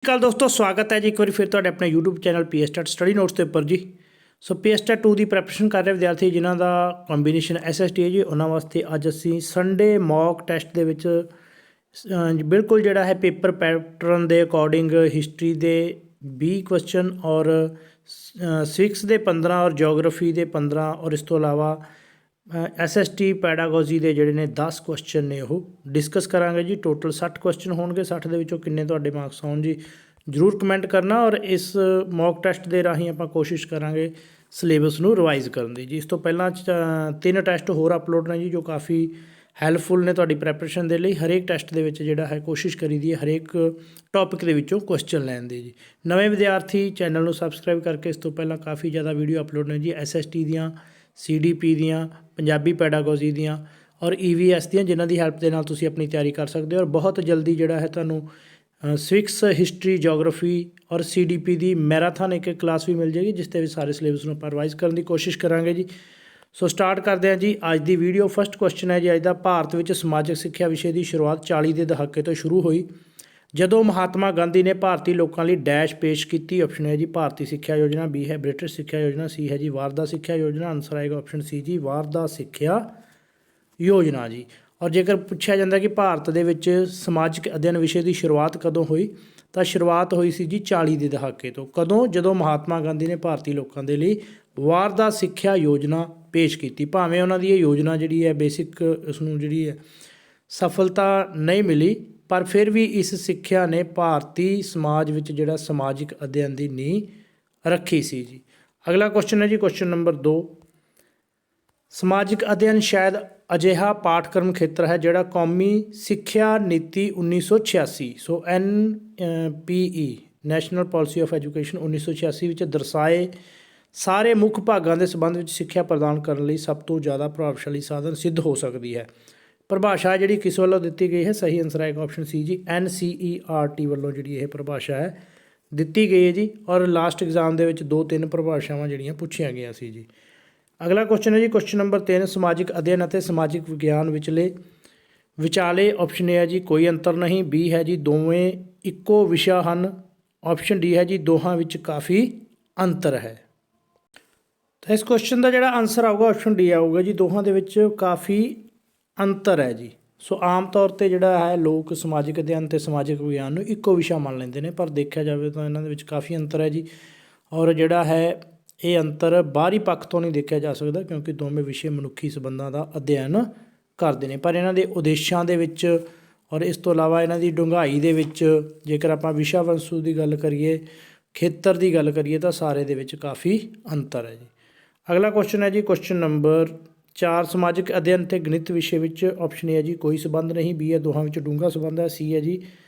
ਕੱਲ ਦੋਸਤੋ ਸਵਾਗਤ ਹੈ ਜੀ ਇੱਕ ਵਾਰੀ ਫਿਰ ਤੁਹਾਡੇ ਆਪਣੇ YouTube channel PSTET study notes ਦੇ ਉੱਪਰ ਜੀ। ਸੋ ਪੀਐਸਟੈਟ 2 ਦੀ ਪ੍ਰੈਪਰੇਸ਼ਨ ਕਰ ਰਹੇ ਵਿਦਿਆਰਥੀ ਜਿਨ੍ਹਾਂ ਦਾ ਕੰਬੀਨੇਸ਼ਨ ਐਸਐਸਟੀ ਹੈ ਜੀ, ਉਹਨਾਂ ਵਾਸਤੇ ਅੱਜ ਅਸੀਂ ਸੰਡੇ ਮੌਕ ਟੈਸਟ ਦੇ ਵਿੱਚ ਬਿਲਕੁਲ ਜਿਹੜਾ ਹੈ ਪੇਪਰ ਪੈਟਰਨ ਦੇ ਅਕੋਰਡਿੰਗ ਹਿਸਟਰੀ ਦੇ 20 ਕੁਐਸਚਨ ਔਰ ਸਿਵਿਕਸ ਦੇ 15 ਔਰ ਜਿਓਗ੍ਰਾਫੀ ਦੇ 15 ਔਰ ਇਸ ਤੋਂ ਇਲਾਵਾ ਐਸਐਸਟੀ ਪੈਡਾਗੋਜੀ ਦੇ ਜਿਹੜੇ ਨੇ 10 ਕੁਐਸਚਨ ਨੇ ਉਹ ਡਿਸਕਸ ਕਰਾਂਗੇ ਜੀ। ਟੋਟਲ 60 ਕੁਐਸਚਨ ਹੋਣਗੇ। 60 ਦੇ ਵਿੱਚੋਂ ਕਿੰਨੇ ਤੁਹਾਡੇ ਮਾਰਕਸ ਆਉਣ ਜੀ ਜ਼ਰੂਰ ਕਮੈਂਟ ਕਰਨਾ। ਔਰ ਇਸ ਮੌਕ ਟੈਸਟ ਦੇ ਰਾਹੀਂ ਆਪਾਂ ਕੋਸ਼ਿਸ਼ ਕਰਾਂਗੇ ਸਿਲੇਬਸ ਨੂੰ ਰਿਵਾਈਜ਼ ਕਰਨ ਦੀ ਜੀ। ਇਸ ਤੋਂ ਪਹਿਲਾਂ 3 ਟੈਸਟ ਹੋਰ ਅਪਲੋਡ ਨੇ ਜੀ ਜੋ ਕਾਫੀ ਹੈਲਪਫੁਲ ਨੇ ਤੁਹਾਡੀ ਪ੍ਰੈਪਰੇਸ਼ਨ ਦੇ ਲਈ। ਹਰੇਕ ਟੈਸਟ ਦੇ ਵਿੱਚ ਜਿਹੜਾ ਹੈ ਕੋਸ਼ਿਸ਼ ਕਰੀ ਦੀ ਹੈ ਹਰੇਕ ਟੌਪਿਕ ਦੇ ਵਿੱਚੋਂ ਕੁਐਸਚਨ ਲੈਣ ਦੀ ਜੀ। ਨਵੇਂ ਵਿਦਿਆਰਥੀ ਚੈਨਲ ਨੂੰ ਸਬਸਕ੍ਰਾਈਬ ਕਰਕੇ, ਇਸ ਤੋਂ ਪਹਿਲਾਂ ਕਾਫੀ ਜ਼ਿਆਦਾ ਵੀਡੀਓ ਅਪਲੋਡ ਨੇ ਜੀ ਐਸਐਸਟੀ ਦੀਆਂ, CDP ਦੀਆਂ, ਪੰਜਾਬੀ ਪੈਡਾਗੋਜੀ ਦੀਆਂ ਔਰ EVS ਦੀਆਂ, ਜਿਨ੍ਹਾਂ ਦੀ ਹੈਲਪ ਦੇ ਨਾਲ ਤੁਸੀਂ ਆਪਣੀ ਤਿਆਰੀ ਕਰ ਸਕਦੇ ਹੋ। ਔਰ ਬਹੁਤ ਜਲਦੀ ਜਿਹੜਾ ਹੈ ਤੁਹਾਨੂੰ ਸਿਵਿਕਸ, ਹਿਸਟਰੀ, ਜਿਓਗ੍ਰਾਫੀ ਔਰ CDP ਦੀ ਮੈਰਾਥਨ ਇੱਕ ਕਲਾਸ ਵੀ ਮਿਲ ਜਾਏਗੀ, ਜਿਸ ਦੇ ਵਿੱਚ ਸਾਰੇ ਸਿਲੇਬਸ ਨੂੰ ਆਪਾਂ ਰਿਵਾਈਜ਼ ਕਰਨ ਦੀ ਕੋਸ਼ਿਸ਼ ਕਰਾਂਗੇ ਜੀ। ਸੋ ਸਟਾਰਟ ਕਰਦੇ ਹਾਂ ਜੀ ਅੱਜ ਦੀ ਵੀਡੀਓ। ਫਸਟ ਕੁਐਸਚਨ ਹੈ ਜੀ ਅੱਜ ਦਾ, ਭਾਰਤ ਵਿੱਚ ਸਮਾਜਿਕ ਸਿੱਖਿਆ ਵਿਸ਼ੇ ਦੀ ਸ਼ੁਰੂਆਤ 40 ਦੇ ਦਹਾਕੇ ਤੋਂ ਸ਼ੁਰੂ ਹੋਈ ਜਦੋਂ ਮਹਾਤਮਾ ਗਾਂਧੀ ਨੇ ਭਾਰਤੀ ਲੋਕਾਂ ਲਈ ਡੈਸ਼ ਪੇਸ਼ ਕੀਤੀ। ਆਪਸ਼ਨ ਹੈ ਜੀ ਭਾਰਤੀ ਸਿੱਖਿਆ ਯੋਜਨਾ, B ਹੈ ਬ੍ਰਿਟਿਸ਼ ਸਿੱਖਿਆ ਯੋਜਨਾ, C ਹੈ ਜੀ ਵਾਰਦਾ ਸਿੱਖਿਆ ਯੋਜਨਾ। ਆਨਸਰ ਆਏਗਾ ਆਪਸ਼ਨ C ਜੀ ਵਾਰਦਾ ਸਿੱਖਿਆ ਯੋਜਨਾ ਜੀ। ਔਰ ਜੇਕਰ ਪੁੱਛਿਆ ਜਾਂਦਾ ਕਿ ਭਾਰਤ ਦੇ ਵਿੱਚ ਸਮਾਜਿਕ ਅਧਿਐਨ ਵਿਸ਼ੇ ਦੀ ਸ਼ੁਰੂਆਤ ਕਦੋਂ ਹੋਈ, ਤਾਂ ਸ਼ੁਰੂਆਤ ਹੋਈ ਸੀ ਜੀ 40 ਦੇ ਦਹਾਕੇ ਤੋਂ। ਕਦੋਂ? ਜਦੋਂ ਮਹਾਤਮਾ ਗਾਂਧੀ ਨੇ ਭਾਰਤੀ ਲੋਕਾਂ ਦੇ ਲਈ ਵਾਰਦਾ ਸਿੱਖਿਆ ਯੋਜਨਾ ਪੇਸ਼ ਕੀਤੀ। ਭਾਵੇਂ ਉਹਨਾਂ ਦੀ ਇਹ ਯੋਜਨਾ ਜਿਹੜੀ ਹੈ ਬੇਸਿਕ ਉਸਨੂੰ ਜਿਹੜੀ ਹੈ ਸਫਲਤਾ ਨਹੀਂ ਮਿਲੀ, ਪਰ ਫਿਰ ਵੀ ਇਸ ਸਿੱਖਿਆ ਨੇ ਭਾਰਤੀ ਸਮਾਜ ਵਿੱਚ ਜਿਹੜਾ ਸਮਾਜਿਕ ਅਧਿਐਨ ਦੀ ਨੀਂਹ ਰੱਖੀ ਸੀ ਜੀ। ਅਗਲਾ ਕੁਐਸਚਨ ਹੈ ਜੀ ਕੁਐਸਚਨ ਨੰਬਰ 2, ਸਮਾਜਿਕ ਅਧਿਐਨ ਸ਼ਾਇਦ ਅਜਿਹਾ ਪਾਠਕ੍ਰਮ ਖੇਤਰ ਹੈ ਜਿਹੜਾ ਕੌਮੀ ਸਿੱਖਿਆ ਨੀਤੀ 1986 ਸੋ NPE national policy of education 1986 ਵਿੱਚ ਦਰਸਾਏ ਸਾਰੇ ਮੁੱਖ ਭਾਗਾਂ ਦੇ ਸੰਬੰਧ ਵਿੱਚ ਸਿੱਖਿਆ ਪ੍ਰਦਾਨ ਕਰਨ ਲਈ ਸਭ ਤੋਂ ਜ਼ਿਆਦਾ ਪ੍ਰਭਾਵਸ਼ਾਲੀ ਸਾਧਨ ਸਿੱਧ ਹੋ ਸਕਦੀ ਹੈ। ਪਰਿਭਾਸ਼ਾ ਜਿਹੜੀ ਕਿਸ ਵੱਲੋਂ ਦਿੱਤੀ ਗਈ ਹੈ? ਸਹੀ ਆਨਸਰ ਆਏਗਾ ਆਪਸ਼ਨ C ਜੀ NCERT ਵੱਲੋਂ ਜਿਹੜੀ ਇਹ ਪਰਿਭਾਸ਼ਾ ਹੈ ਦਿੱਤੀ ਗਈ ਹੈ ਜੀ। ਔਰ ਲਾਸਟ ਐਗਜ਼ਾਮ ਦੇ ਵਿੱਚ 2-3 ਪਰਿਭਾਸ਼ਾਵਾਂ ਜਿਹੜੀਆਂ ਪੁੱਛੀਆਂ ਗਈਆਂ ਸੀ ਜੀ। ਅਗਲਾ ਕੁਐਸਚਨ ਹੈ ਜੀ ਕੁਐਸਚਨ ਨੰਬਰ 3, ਸਮਾਜਿਕ ਅਧਿਐਨ ਅਤੇ ਸਮਾਜਿਕ ਵਿਗਿਆਨ ਵਿਚਾਲੇ ਆਪਸ਼ਨ A ਹੈ ਜੀ ਕੋਈ ਅੰਤਰ ਨਹੀਂ, B ਹੈ ਜੀ ਦੋਵੇਂ ਇੱਕੋ ਵਿਸ਼ਾ ਹਨ, ਆਪਸ਼ਨ D ਹੈ ਜੀ ਦੋਹਾਂ ਵਿੱਚ ਕਾਫੀ ਅੰਤਰ ਹੈ। ਤਾਂ ਇਸ ਕੁਐਸਚਨ ਦਾ ਜਿਹੜਾ ਆਨਸਰ ਆਊਗਾ ਆਪਸ਼ਨ D ਆਊਗਾ ਜੀ ਦੋਹਾਂ ਦੇ ਵਿੱਚ ਕਾਫੀ ਅੰਤਰ ਹੈ ਜੀ। ਸੋ ਆਮ ਤੌਰ 'ਤੇ ਜਿਹੜਾ ਹੈ ਲੋਕ ਸਮਾਜਿਕ ਅਧਿਐਨ ਅਤੇ ਸਮਾਜਿਕ ਵਿਗਿਆਨ ਨੂੰ ਇੱਕੋ ਵਿਸ਼ਾ ਮੰਨ ਲੈਂਦੇ ਨੇ, ਪਰ ਦੇਖਿਆ ਜਾਵੇ ਤਾਂ ਇਹਨਾਂ ਦੇ ਵਿੱਚ ਕਾਫੀ ਅੰਤਰ ਹੈ ਜੀ। ਔਰ ਜਿਹੜਾ ਹੈ ਇਹ ਅੰਤਰ ਬਾਹਰੀ ਪੱਖ ਤੋਂ ਨਹੀਂ ਦੇਖਿਆ ਜਾ ਸਕਦਾ, ਕਿਉਂਕਿ ਦੋਵੇਂ ਵਿਸ਼ੇ ਮਨੁੱਖੀ ਸੰਬੰਧਾਂ ਦਾ ਅਧਿਐਨ ਕਰਦੇ ਨੇ, ਪਰ ਇਹਨਾਂ ਦੇ ਉਦੇਸ਼ਾਂ ਦੇ ਵਿੱਚ ਔਰ ਇਸ ਤੋਂ ਇਲਾਵਾ ਇਹਨਾਂ ਦੀ ਡੂੰਘਾਈ ਦੇ ਵਿੱਚ, ਜੇਕਰ ਆਪਾਂ ਵਿਸ਼ਾ ਵਸਤੂ ਦੀ ਗੱਲ ਕਰੀਏ, ਖੇਤਰ ਦੀ ਗੱਲ ਕਰੀਏ, ਤਾਂ ਸਾਰੇ ਦੇ ਵਿੱਚ ਕਾਫੀ ਅੰਤਰ ਹੈ ਜੀ। ਅਗਲਾ ਕੁਐਸਚਨ ਹੈ ਜੀ ਕੁਐਸਚਨ ਨੰਬਰ 4, ਸਮਾਜਿਕ ਅਧਿਐਨ ਅਤੇ ਗਣਿਤ ਵਿਸ਼ੇ ਵਿੱਚ ਆਪਸ਼ਨ A ਹੈ ਜੀ ਕੋਈ ਸੰਬੰਧ ਨਹੀਂ, B ਹੈ ਦੋਹਾਂ ਵਿੱਚ ਡੂੰਘਾ ਸੰਬੰਧ ਹੈ, C ਹੈ ਜੀ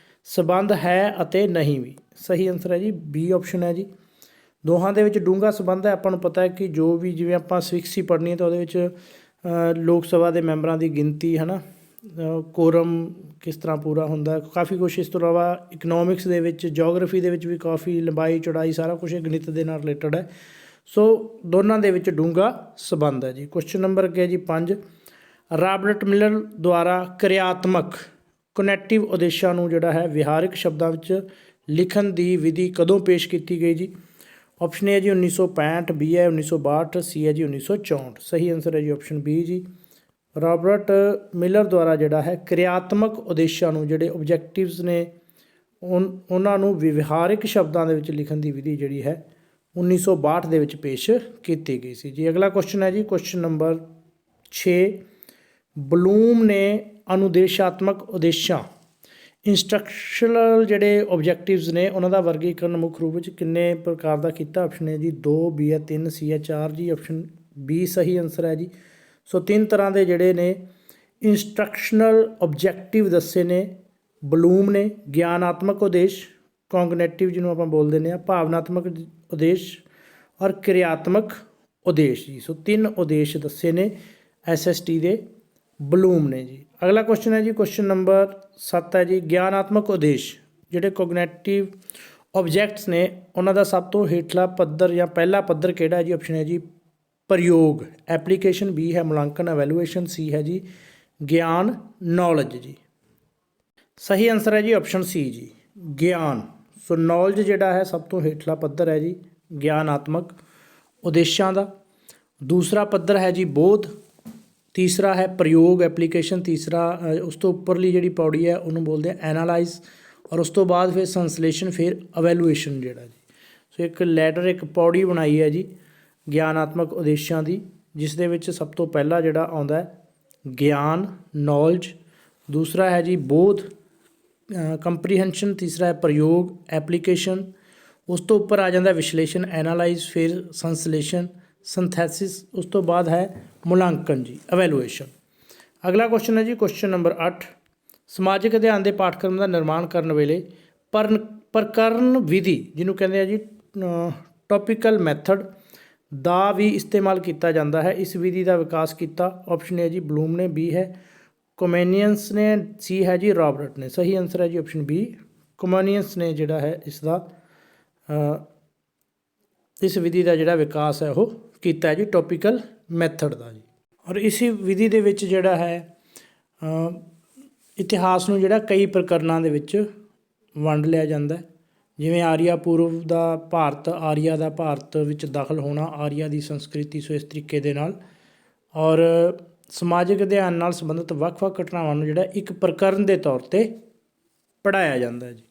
ਸੰਬੰਧ ਹੈ ਅਤੇ ਨਹੀਂ ਵੀ। ਸਹੀ ਆਨਸਰ ਹੈ ਜੀ B ਆਪਸ਼ਨ ਹੈ ਜੀ ਦੋਹਾਂ ਦੇ ਵਿੱਚ ਡੂੰਘਾ ਸੰਬੰਧ ਹੈ। ਆਪਾਂ ਨੂੰ ਪਤਾ ਹੈ ਕਿ ਜੋ ਵੀ ਜਿਵੇਂ ਆਪਾਂ ਸਿਵਿਕਸ ਹੀ ਪੜ੍ਹਨੀ ਹੈ ਤਾਂ ਉਹਦੇ ਵਿੱਚ ਲੋਕ ਸਭਾ ਦੇ ਮੈਂਬਰਾਂ ਦੀ ਗਿਣਤੀ ਹੈ ਨਾ, ਕੋਰਮ ਕਿਸ ਤਰ੍ਹਾਂ ਪੂਰਾ ਹੁੰਦਾ, ਕਾਫੀ ਕੁਛ। ਇਸ ਤੋਂ ਇਲਾਵਾ ਇਕਨੋਮਿਕਸ ਦੇ ਵਿੱਚ, ਜਿਓਗ੍ਰਾਫੀ ਦੇ ਵਿੱਚ ਵੀ ਕਾਫੀ ਲੰਬਾਈ ਚੌੜਾਈ ਸਾਰਾ ਕੁਛ ਗਣਿਤ ਦੇ ਨਾਲ ਰਿਲੇਟਡ ਹੈ। ਸੋ ਦੋਨਾਂ ਦੇ ਵਿੱਚ ਡੂੰਘਾ ਸੰਬੰਧ ਹੈ ਜੀ। ਕੁਐਸਚਨ ਨੰਬਰ ਅੱਗੇ ਜੀ 5, ਰਾਬਰਟ ਮਿਲਰ ਦੁਆਰਾ ਕਿਰਿਆਤਮਕ ਕਨੈਕਟਿਵ ਉਦੇਸ਼ਾਂ ਨੂੰ ਜਿਹੜਾ ਹੈ ਵਿਹਾਰਿਕ ਸ਼ਬਦਾਂ ਵਿੱਚ ਲਿਖਣ ਦੀ ਵਿਧੀ ਕਦੋਂ ਪੇਸ਼ ਕੀਤੀ ਗਈ ਜੀ? ਆਪਸ਼ਨ A ਹੈ ਜੀ 1965, B ਹੈ 1962, C ਹੈ ਜੀ 1964। ਸਹੀ ਆਨਸਰ ਹੈ ਜੀ ਆਪਸ਼ਨ B ਜੀ ਰਾਬਰਟ ਮਿਲਰ ਦੁਆਰਾ ਜਿਹੜਾ ਹੈ ਕਿਰਿਆਤਮਕ ਉਦੇਸ਼ਾਂ ਨੂੰ, ਜਿਹੜੇ ਓਬਜੈਕਟਿਵਸ ਨੇ, ਉਹਨਾਂ ਨੂੰ ਵਿਵਹਾਰਿਕ ਸ਼ਬਦਾਂ ਦੇ ਵਿੱਚ ਲਿਖਣ ਦੀ ਵਿਧੀ ਜਿਹੜੀ ਹੈ 1962 ਦੇ ਵਿੱਚ ਪੇਸ਼ ਕੀਤੀ ਗਈ ਸੀ ਜੀ। ਅਗਲਾ ਕੁਐਸਚਨ ਹੈ ਜੀ ਕੁਐਸਚਨ ਨੰਬਰ 6, ਬਲੂਮ ਨੇ ਅਨੁਦੇਸ਼ਾਤਮਕ ਉਦੇਸ਼ਾਂ ਇੰਸਟਰਕਸ਼ਨਲ ਜਿਹੜੇ ਓਬਜੈਕਟਿਵਸ ਨੇ ਉਹਨਾਂ ਦਾ ਵਰਗੀਕਰਨ ਮੁੱਖ ਰੂਪ ਵਿੱਚ ਕਿੰਨੇ ਪ੍ਰਕਾਰ ਦਾ ਕੀਤਾ? ਆਪਸ਼ਨ ਹੈ ਜੀ 2, B ਹੈ 3, C ਹੈ 4 ਜੀ। ਆਪਸ਼ਨ B ਸਹੀ ਆਨਸਰ ਹੈ ਜੀ। ਸੋ 3 ਤਰ੍ਹਾਂ ਦੇ ਜਿਹੜੇ ਨੇ ਇੰਸਟਰਕਸ਼ਨਲ ਓਬਜੈਕਟਿਵ ਦੱਸੇ ਨੇ ਬਲੂਮ ਨੇ। ਗਿਆਨਾਤਮਕ ਉਦੇਸ਼, ਕੋਗਨੇਟਿਵ ਜਿਹਨੂੰ ਆਪਾਂ ਬੋਲ ਦਿੰਦੇ ਹਾਂ, ਭਾਵਨਾਤਮਕ ਉਦੇਸ਼ ਔਰ ਕਿਰਿਆਤਮਕ ਉਦੇਸ਼ ਜੀ। ਸੋ 3 ਉਦੇਸ਼ ਦੱਸੇ ਨੇ SST ਦੇ ਬਲੂਮ ਨੇ ਜੀ। ਅਗਲਾ ਕੁਐਸਚਨ ਹੈ ਜੀ ਕੁਐਸਚਨ ਨੰਬਰ 7 ਹੈ ਜੀ, ਗਿਆਨਾਤਮਕ ਉਦੇਸ਼ ਜਿਹੜੇ ਕੋਗਨੇਟਿਵ ਓਬਜੈਕਟਸ ਨੇ ਉਹਨਾਂ ਦਾ ਸਭ ਤੋਂ ਹੇਠਲਾ ਪੱਧਰ ਜਾਂ ਪਹਿਲਾ ਪੱਧਰ ਕਿਹੜਾ ਹੈ ਜੀ? ਆਪਸ਼ਨ ਹੈ ਜੀ ਪ੍ਰਯੋਗ, ਐਪਲੀਕੇਸ਼ਨ, B ਹੈ ਮੁਲਾਂਕਣ, ਐਵੈਲੂਏਸ਼ਨ, C ਹੈ ਜੀ ਗਿਆਨ, ਨੌਲੇਜ ਜੀ। ਸਹੀ ਆਨਸਰ ਹੈ ਜੀ ਆਪਸ਼ਨ C ਜੀ ਗਿਆਨ। ਸੋ ਨੌਲੇਜ ਜਿਹੜਾ ਹੈ ਸਭ ਤੋਂ ਹੇਠਲਾ ਪੱਧਰ ਹੈ ਜੀ ਗਿਆਨਾਤਮਕ ਉਦੇਸ਼ਾਂ ਦਾ। ਦੂਸਰਾ ਪੱਧਰ ਹੈ ਜੀ ਬੋਧ, ਤੀਸਰਾ ਹੈ ਪ੍ਰਯੋਗ ਐਪਲੀਕੇਸ਼ਨ, ਤੀਸਰਾ ਉਸ ਤੋਂ ਉੱਪਰਲੀ ਜਿਹੜੀ ਪੌੜੀ ਹੈ ਉਹਨੂੰ ਬੋਲਦੇ ਆ ਐਨਾਲਾਈਜ਼, ਔਰ ਉਸ ਤੋਂ ਬਾਅਦ ਫਿਰ ਸੰਸਲੇਸ਼ਨ, ਫਿਰ ਅਵੈਲੂਏਸ਼ਨ ਜਿਹੜਾ ਜੀ। ਸੋ ਇੱਕ ਲੈਡਰ, ਇੱਕ ਪੌੜੀ ਬਣਾਈ ਹੈ ਜੀ ਗਿਆਨਾਤਮਕ ਉਦੇਸ਼ਾਂ ਦੀ, ਜਿਸ ਦੇ ਵਿੱਚ ਸਭ ਤੋਂ ਪਹਿਲਾਂ ਜਿਹੜਾ ਆਉਂਦਾ ਹੈ ਗਿਆਨ ਨੌਲੇਜ, ਦੂਸਰਾ ਹੈ ਜੀ ਬੋਧ ਕੰਪਰੀਹੈਂਸ਼ਨ, ਤੀਸਰਾ ਹੈ ਪ੍ਰਯੋਗ ਐਪਲੀਕੇਸ਼ਨ, ਉਸ ਤੋਂ ਉੱਪਰ ਆ ਜਾਂਦਾ ਵਿਸ਼ਲੇਸ਼ਣ ਐਨਾਲਾਈਜ਼, ਫਿਰ ਸੰਸਲੇਸ਼ਨ ਸਿੰਥੈਸਿਸ, ਉਸ ਤੋਂ ਬਾਅਦ ਹੈ ਮੁਲਾਂਕਣ ਜੀ ਅਵੈਲੂਏਸ਼ਨ। ਅਗਲਾ ਕੁਐਸਚਨ ਹੈ ਜੀ ਕੁਐਸਚਨ ਨੰਬਰ 8, ਸਮਾਜਿਕ ਅਧਿਐਨ ਦੇ ਪਾਠਕ੍ਰਮ ਦਾ ਨਿਰਮਾਣ ਕਰਨ ਵੇਲੇ ਪ੍ਰਕਰਨ ਵਿਧੀ ਜਿਹਨੂੰ ਕਹਿੰਦੇ ਆ ਜੀ ਟੌਪਿਕਲ ਮੈਥਡ ਦਾ ਵੀ ਇਸਤੇਮਾਲ ਕੀਤਾ ਜਾਂਦਾ ਹੈ। ਇਸ ਵਿਧੀ ਦਾ ਵਿਕਾਸ ਕੀਤਾ ਆਪਸ਼ਨ ਹੈ ਜੀ ਬਲੂਮ ਨੇ, ਬੀ ਹੈ ਕੋਮੇਨੀਅਨਸ ਨੇ, ਸੀ ਹੈ ਜੀ ਰੌਬਰਟ ਨੇ। ਸਹੀ ਆਨਸਰ ਹੈ ਜੀ ਆਪਸ਼ਨ ਬੀ ਕੋਮੇਨੀਅਨਸ ਨੇ ਜਿਹੜਾ ਹੈ ਇਸ ਦਾ ਇਸ ਵਿਧੀ ਦਾ ਜਿਹੜਾ ਵਿਕਾਸ ਹੈ ਉਹ ਕੀਤਾ ਹੈ ਜੀ ਟੌਪਿਕਲ ਮੈਥਡ ਦਾ ਜੀ। ਔਰ ਇਸੇ ਵਿਧੀ ਦੇ ਵਿੱਚ ਜਿਹੜਾ ਹੈ ਇਤਿਹਾਸ ਨੂੰ ਜਿਹੜਾ ਕਈ ਪ੍ਰਕਰਨਾਂ ਦੇ ਵਿੱਚ ਵੰਡ ਲਿਆ ਜਾਂਦਾ ਹੈ, ਜਿਵੇਂ ਆਰੀਆ ਪੂਰਵ ਦਾ ਭਾਰਤ, ਆਰੀਆ ਦਾ ਭਾਰਤ ਵਿੱਚ ਦਾਖਲ ਹੋਣਾ, ਆਰੀਆ ਦੀ ਸੰਸਕ੍ਰਿਤੀ, ਸੋ ਇਸ ਤਰੀਕੇ ਦੇ ਨਾਲ। ਔਰ ਸਮਾਜਿਕ ਅਧਿਐਨ ਨਾਲ ਸੰਬੰਧਿਤ ਵੱਖ-ਵੱਖ ਘਟਨਾਵਾਂ ਨੂੰ ਜਿਹੜਾ ਇੱਕ ਪ੍ਰਕਰਨ ਦੇ ਤੌਰ 'ਤੇ ਪੜ੍ਹਾਇਆ ਜਾਂਦਾ ਹੈ ਜੀ।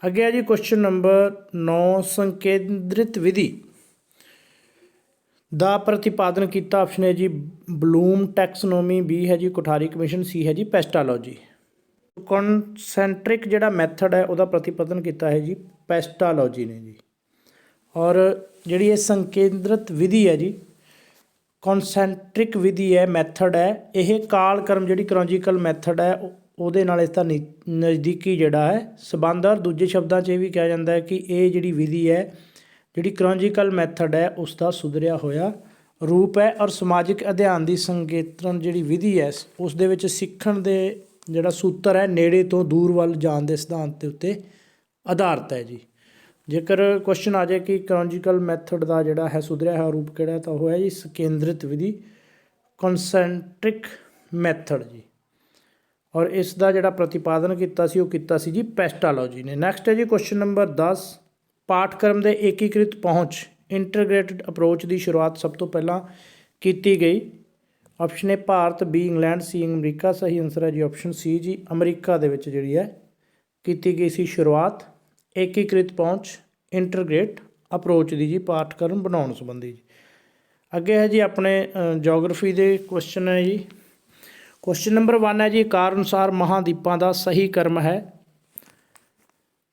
ਅੱਗੇ ਹੈ ਜੀ ਕੁਐਸਚਨ ਨੰਬਰ 9, ਸੰਕੇਂਦਰਿਤ ਵਿਧੀ ਦਾ ਪ੍ਰਤੀਪਾਦਨ ਕੀਤਾ ਆਪਸ਼ਨ ਹੈ ਜੀ ਬਲੂਮ ਟੈਕਸਨੋਮੀ, ਬੀ ਹੈ ਜੀ ਕੋਠਾਰੀ ਕਮਿਸ਼ਨ, ਸੀ ਹੈ ਜੀ ਪੈਸਟਾਲੋਜੀ। ਕੌਨਸੈਂਟਰਿਕ ਜਿਹੜਾ ਮੈਥਡ ਹੈ ਉਹਦਾ ਪ੍ਰਤੀਪਾਦਨ ਕੀਤਾ ਹੈ ਜੀ ਪੈਸਟਾਲੋਜੀ ਨੇ ਜੀ। ਔਰ ਜਿਹੜੀ ਇਹ ਸੰਕੇਂਦਰਿਤ ਵਿਧੀ ਹੈ ਜੀ ਕੌਨਸੈਂਟਰਿਕ ਵਿਧੀ ਹੈ, ਮੈਥਡ ਹੈ, ਇਹ ਕਾਲ ਕਰਮ ਜਿਹੜੀ ਕ੍ਰੋਨੋਲੋਜੀਕਲ ਮੈਥਡ ਹੈ ਉਹਦੇ ਨਾਲ ਇਸ ਦਾ ਨਜ਼ਦੀਕੀ ਜਿਹੜਾ ਹੈ ਸੰਬੰਧ। ਔਰ ਦੂਜੇ ਸ਼ਬਦਾਂ 'ਚ ਇਹ ਵੀ ਕਿਹਾ ਜਾਂਦਾ ਹੈ ਕਿ ਇਹ ਜਿਹੜੀ ਵਿਧੀ ਹੈ ਜਿਹੜੀ ਕ੍ਰੋਨੋਲੋਜੀਕਲ ਮੈਥਡ ਹੈ ਉਸ ਦਾ ਸੁਧਰਿਆ ਹੋਇਆ ਰੂਪ ਹੈ। ਔਰ ਸਮਾਜਿਕ ਅਧਿਐਨ ਦੀ ਸੰਕੇਤਨ ਜਿਹੜੀ ਵਿਧੀ ਹੈ ਉਸ ਦੇ ਵਿੱਚ ਸਿੱਖਣ ਦੇ ਜਿਹੜਾ ਸੂਤਰ ਹੈ ਨੇੜੇ ਤੋਂ ਦੂਰ ਵੱਲ ਜਾਣ ਦੇ ਸਿਧਾਂਤ ਦੇ ਉੱਤੇ ਆਧਾਰਿਤ ਹੈ ਜੀ। ਜੇਕਰ ਕੁਐਸਚਨ ਆ ਜਾਏ ਕਿ ਕ੍ਰੋਨੋਲੋਜੀਕਲ ਮੈਥਡ ਦਾ ਜਿਹੜਾ ਹੈ ਸੁਧਰਿਆ ਹੋਇਆ ਰੂਪ ਕਿਹੜਾ, ਤਾਂ ਉਹ ਹੈ ਜੀ ਸਕੇਂਦਰਿਤ ਵਿਧੀ ਕੌਨਸੈਂਟਰਿਕ ਮੈਥਡ ਜੀ। ਔਰ ਇਸ ਦਾ ਜਿਹੜਾ ਪ੍ਰਤੀਪਾਦਨ ਕੀਤਾ ਸੀ ਉਹ ਕੀਤਾ ਸੀ ਜੀ ਪੈਸਟਾਲੋਜੀ ਨੇ। ਨੈਕਸਟ ਹੈ ਜੀ ਕੁਐਸਚਨ ਨੰਬਰ 10, ਪਾਠਕ੍ਰਮ ਦੇ ਏਕੀਕ੍ਰਿਤ ਪਹੁੰਚ ਇੰਟਰਗ੍ਰੇਟਿਡ ਅਪਰੋਚ ਦੀ ਸ਼ੁਰੂਆਤ ਸਭ ਤੋਂ ਪਹਿਲਾਂ ਕੀਤੀ ਗਈ। Option A Bharat, B England, C America. ਸਹੀ ਆਨਸਰ ਹੈ ਜੀ ਆਪਸ਼ਨ ਸੀ ਜੀ ਅਮਰੀਕਾ ਦੇ ਵਿੱਚ ਜਿਹੜੀ ਹੈ ਕੀਤੀ ਗਈ ਸੀ ਸ਼ੁਰੂਆਤ ਏਕੀਕ੍ਰਿਤ ਪਹੁੰਚ ਇੰਟਰਗ੍ਰੇਟ ਅਪਰੋਚ ਦੀ ਜੀ ਪਾਠਕ੍ਰਮ ਬਣਾਉਣ ਸੰਬੰਧੀ ਜੀ। ਅੱਗੇ ਹੈ ਜੀ ਆਪਣੇ ਜੀਓਗ੍ਰਾਫੀ ਦੇ ਕੁਐਸਚਨ ਹੈ ਜੀ। ਕੁਐਸਚਨ ਨੰਬਰ 1 ਹੈ ਜੀ ਆਕਾਰ ਅਨੁਸਾਰ ਮਹਾਂਦੀਪਾਂ ਦਾ ਸਹੀ ਕਰਮ ਹੈ।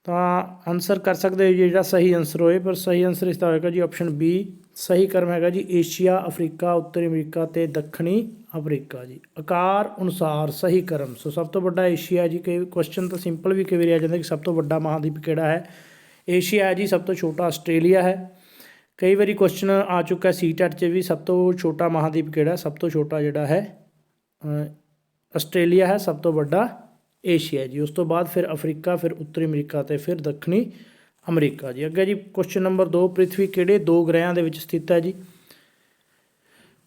ਤਾਂ ਆਨਸਰ ਕਰ ਸਕਦੇ ਹੋ ਜਿਹੜਾ ਸਹੀ ਆਨਸਰ ਹੋਏ, ਪਰ ਸਹੀ ਆਨਸਰ ਇਸ ਦਾ ਹੋਏਗਾ ਜੀ ਆਪਸ਼ਨ ਬੀ। ਸਹੀ ਕਰਮ ਹੈਗਾ ਜੀ ਏਸ਼ੀਆ, ਅਫਰੀਕਾ, ਉੱਤਰੀ ਅਮਰੀਕਾ ਅਤੇ ਦੱਖਣੀ ਅਫਰੀਕਾ ਜੀ। ਆਕਾਰ ਅਨੁਸਾਰ ਸਹੀ ਕਰਮ, ਸੋ ਸਭ ਤੋਂ ਵੱਡਾ ਏਸ਼ੀਆ ਜੀ। ਕਈ ਕੁਐਸਚਨ ਤਾਂ ਸਿੰਪਲ ਵੀ ਕਈ ਵਾਰੀ ਆ ਜਾਂਦਾ ਕਿ ਸਭ ਤੋਂ ਵੱਡਾ ਮਹਾਂਦੀਪ ਕਿਹੜਾ ਹੈ, ਏਸ਼ੀਆ ਹੈ ਜੀ। ਸਭ ਤੋਂ ਛੋਟਾ ਆਸਟ੍ਰੇਲੀਆ ਹੈ। ਕਈ ਵਾਰੀ ਕੁਐਸਚਨ ਆ ਚੁੱਕਾ ਸੀਟੈਟ 'ਚ ਵੀ, ਸਭ ਤੋਂ ਛੋਟਾ ਮਹਾਂਦੀਪ ਕਿਹੜਾ, ਸਭ ਤੋਂ ਛੋਟਾ ਜਿਹੜਾ ਹੈ ਆਸਟ੍ਰੇਲੀਆ ਹੈ, ਸਭ ਤੋਂ ਵੱਡਾ ਏਸ਼ੀਆ ਜੀ। ਉਸ ਤੋਂ ਬਾਅਦ ਫਿਰ ਅਫਰੀਕਾ, ਫਿਰ ਉੱਤਰੀ ਅਮਰੀਕਾ ਅਤੇ ਫਿਰ ਦੱਖਣੀ ਅਮਰੀਕਾ ਜੀ। ਅੱਗੇ ਜੀ ਕੁਐਸਚਨ ਨੰਬਰ 2, ਪ੍ਰਿਥਵੀ ਕਿਹੜੇ 2 ਗ੍ਰਹਿਆਂ ਦੇ ਵਿੱਚ ਸਥਿਤ ਹੈ ਜੀ।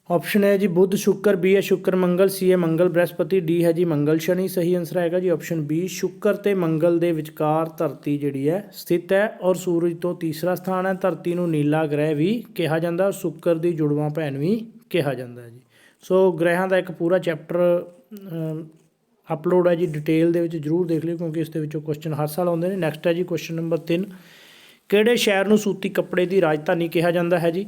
ਆਪਸ਼ਨ ਹੈ ਜੀ ਬੁੱਧ ਸ਼ੁੱਕਰ, ਬੀ ਹੈ ਸ਼ੁੱਕਰ ਮੰਗਲ, ਸੀ ਹੈ ਮੰਗਲ ਬ੍ਰਹਿਸਪਤੀ, ਡੀ ਹੈ ਜੀ ਮੰਗਲ ਸ਼ਨੀ। ਸਹੀ ਆਨਸਰ ਹੈਗਾ ਜੀ ਆਪਸ਼ਨ ਬੀ ਸ਼ੁੱਕਰ ਅਤੇ ਮੰਗਲ ਦੇ ਵਿਚਕਾਰ ਧਰਤੀ ਜਿਹੜੀ ਹੈ ਸਥਿਤ ਹੈ। ਔਰ ਸੂਰਜ ਤੋਂ ਤੀਸਰਾ ਸਥਾਨ ਹੈ। ਧਰਤੀ ਨੂੰ ਨੀਲਾ ਗ੍ਰਹਿ ਵੀ ਕਿਹਾ ਜਾਂਦਾ, ਸ਼ੁੱਕਰ ਦੀ ਜੁੜਵਾਂ ਭੈਣ ਵੀ ਕਿਹਾ ਜਾਂਦਾ ਜੀ। ਸੋ ਗ੍ਰਹਿਆਂ ਦਾ ਇੱਕ ਪੂਰਾ ਚੈਪਟਰ ਅਪਲੋਡ ਹੈ ਜੀ, ਡਿਟੇਲ ਦੇ ਵਿੱਚ ਜ਼ਰੂਰ ਦੇਖ ਲਿਓ ਕਿਉਂਕਿ ਇਸ ਦੇ ਵਿੱਚੋਂ ਕੁਐਸਚਨ ਹਰ ਸਾਲ ਆਉਂਦੇ ਨੇ। ਨੈਕਸਟ ਹੈ ਜੀ ਕੁਐਸਚਨ ਨੰਬਰ 3, ਕਿਹੜੇ ਸ਼ਹਿਰ ਨੂੰ ਸੂਤੀ ਕੱਪੜੇ ਦੀ ਰਾਜਧਾਨੀ ਕਿਹਾ ਜਾਂਦਾ ਹੈ ਜੀ।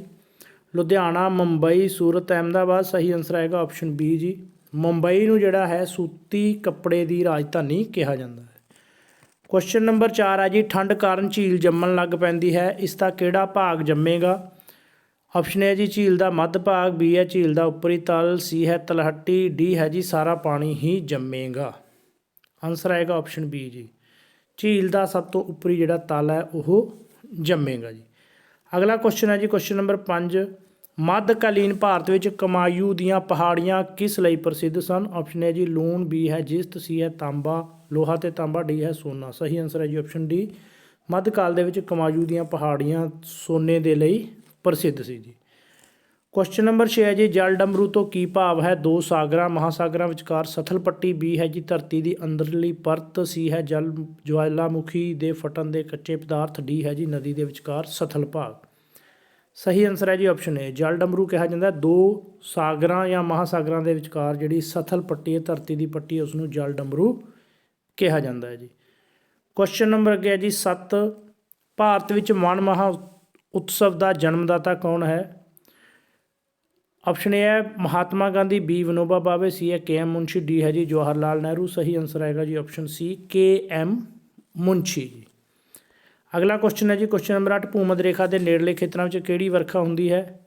ਲੁਧਿਆਣਾ, ਮੁੰਬਈ, ਸੂਰਤ, ਅਹਿਮਦਾਬਾਦ। ਸਹੀ ਆਨਸਰ ਆਏਗਾ ਆਪਸ਼ਨ ਬੀ ਜੀ ਮੁੰਬਈ ਨੂੰ ਜਿਹੜਾ ਹੈ ਸੂਤੀ ਕੱਪੜੇ ਦੀ ਰਾਜਧਾਨੀ ਕਿਹਾ ਜਾਂਦਾ ਹੈ। ਕੁਐਸਚਨ ਨੰਬਰ 4 ਹੈ ਜੀ ਠੰਡ ਕਾਰਨ ਝੀਲ ਜੰਮਣ ਲੱਗ ਪੈਂਦੀ ਹੈ, ਇਸ ਦਾ ਕਿਹੜਾ ਭਾਗ ਜੰਮੇਗਾ। ਆਪਸ਼ਨ ਹੈ ਜੀ ਝੀਲ ਦਾ ਮੱਧ ਭਾਗ, ਬੀ ਹੈ ਝੀਲ ਦਾ ਉੱਪਰੀ ਤਲ, ਸੀ ਹੈ ਤਲਹੱਟੀ, ਡੀ ਹੈ ਜੀ ਸਾਰਾ ਪਾਣੀ ਹੀ ਜੰਮੇਗਾ। ਆਨਸਰ ਆਏਗਾ ਆਪਸ਼ਨ ਬੀ ਜੀ ਝੀਲ ਦਾ ਸਭ ਤੋਂ ਉੱਪਰੀ ਜਿਹੜਾ ਤਲ ਹੈ ਉਹ ਜੰਮੇਗਾ ਜੀ। ਅਗਲਾ ਕੁਐਸਚਨ ਹੈ ਜੀ ਕੁਐਸਚਨ ਨੰਬਰ 5, ਮੱਧਕਾਲੀਨ ਭਾਰਤ ਵਿੱਚ ਕਮਾਯੂ ਦੀਆਂ ਪਹਾੜੀਆਂ ਕਿਸ ਲਈ ਪ੍ਰਸਿੱਧ ਸਨ। ਆਪਸ਼ਨ ਹੈ ਜੀ ਲੂਣ, ਬੀ ਹੈ ਜਿਸਤ, ਸੀ ਹੈ ਤਾਂਬਾ ਲੋਹਾ ਅਤੇ ਤਾਂਬਾ, ਡੀ ਹੈ ਸੋਨਾ। ਸਹੀ ਆਨਸਰ ਹੈ ਜੀ ਆਪਸ਼ਨ ਡੀ ਮੱਧਕਾਲ ਦੇ ਵਿੱਚ ਕਮਾਯੂ ਦੀਆਂ ਪਹਾੜੀਆਂ ਸੋਨੇ ਦੇ ਲਈ ਪ੍ਰਸਿੱਧ ਸੀ ਜੀ। ਕੁਐਸਚਨ ਨੰਬਰ 6 ਹੈ ਜੀ, ਜਲ ਡਮਰੂ ਤੋਂ ਕੀ ਭਾਵ ਹੈ? ਦੋ ਸਾਗਰਾਂ ਮਹਾਸਾਗਰਾਂ ਵਿਚਕਾਰ ਸਥਲ ਪੱਟੀ। ਬੀ ਹੈ ਜੀ ਧਰਤੀ ਦੀ ਅੰਦਰਲੀ ਪਰਤ। ਸੀ ਹੈ ਜਲ ਜਵਾਲਾਮੁਖੀ ਦੇ ਫਟਣ ਦੇ ਕੱਚੇ ਪਦਾਰਥ। ਡੀ ਹੈ ਜੀ ਨਦੀ ਦੇ ਵਿਚਕਾਰ ਸਥਲ ਭਾਗ। ਸਹੀ ਆਨਸਰ ਹੈ ਜੀ ਆਪਸ਼ਨ ਏ, ਜਲ ਡਮਰੂ ਕਿਹਾ ਜਾਂਦਾ ਦੋ ਸਾਗਰਾਂ ਜਾਂ ਮਹਾਸਾਗਰਾਂ ਦੇ ਵਿਚਕਾਰ ਜਿਹੜੀ ਸਥਲ ਪੱਟੀ ਹੈ, ਧਰਤੀ ਦੀ ਪੱਟੀ, ਉਸ ਨੂੰ ਜਲ ਡਮਰੂ ਕਿਹਾ ਜਾਂਦਾ ਹੈ ਜੀ। ਕੁਐਸਚਨ ਨੰਬਰ ਅੱਗੇ ਹੈ ਜੀ 7, ਭਾਰਤ ਵਿੱਚ ਵਣ ਮਹਾ ਉਤਸਵ ਦਾ ਜਨਮਦਾਤਾ ਕੌਣ ਹੈ? ਆਪਸ਼ਨ ਏ ਹੈ ਮਹਾਤਮਾ ਗਾਂਧੀ। ਬੀ ਵਿਨੋਬਾ ਭਾਵੇ। ਸੀ ਹੈ ਕੇ ਐਮ ਮੁਨਸ਼ੀ। ਡੀ ਹੈ ਜੀ ਜਵਾਹਰ ਲਾਲ ਨਹਿਰੂ। ਸਹੀ ਆਨਸਰ ਆਏਗਾ ਜੀ ਆਪਸ਼ਨ ਸੀ, ਕੇ ਐਮ ਮੁਨਸ਼ੀ ਜੀ। ਅਗਲਾ ਕੁਐਸਚਨ ਹੈ ਜੀ ਕੁਐਸਚਨ ਨੰਬਰ 8, ਭੂਮੱਧ ਰੇਖਾ ਦੇ ਨੇੜਲੇ ਖੇਤਰਾਂ ਵਿੱਚ ਕਿਹੜੀ ਵਰਖਾ ਹੁੰਦੀ ਹੈ?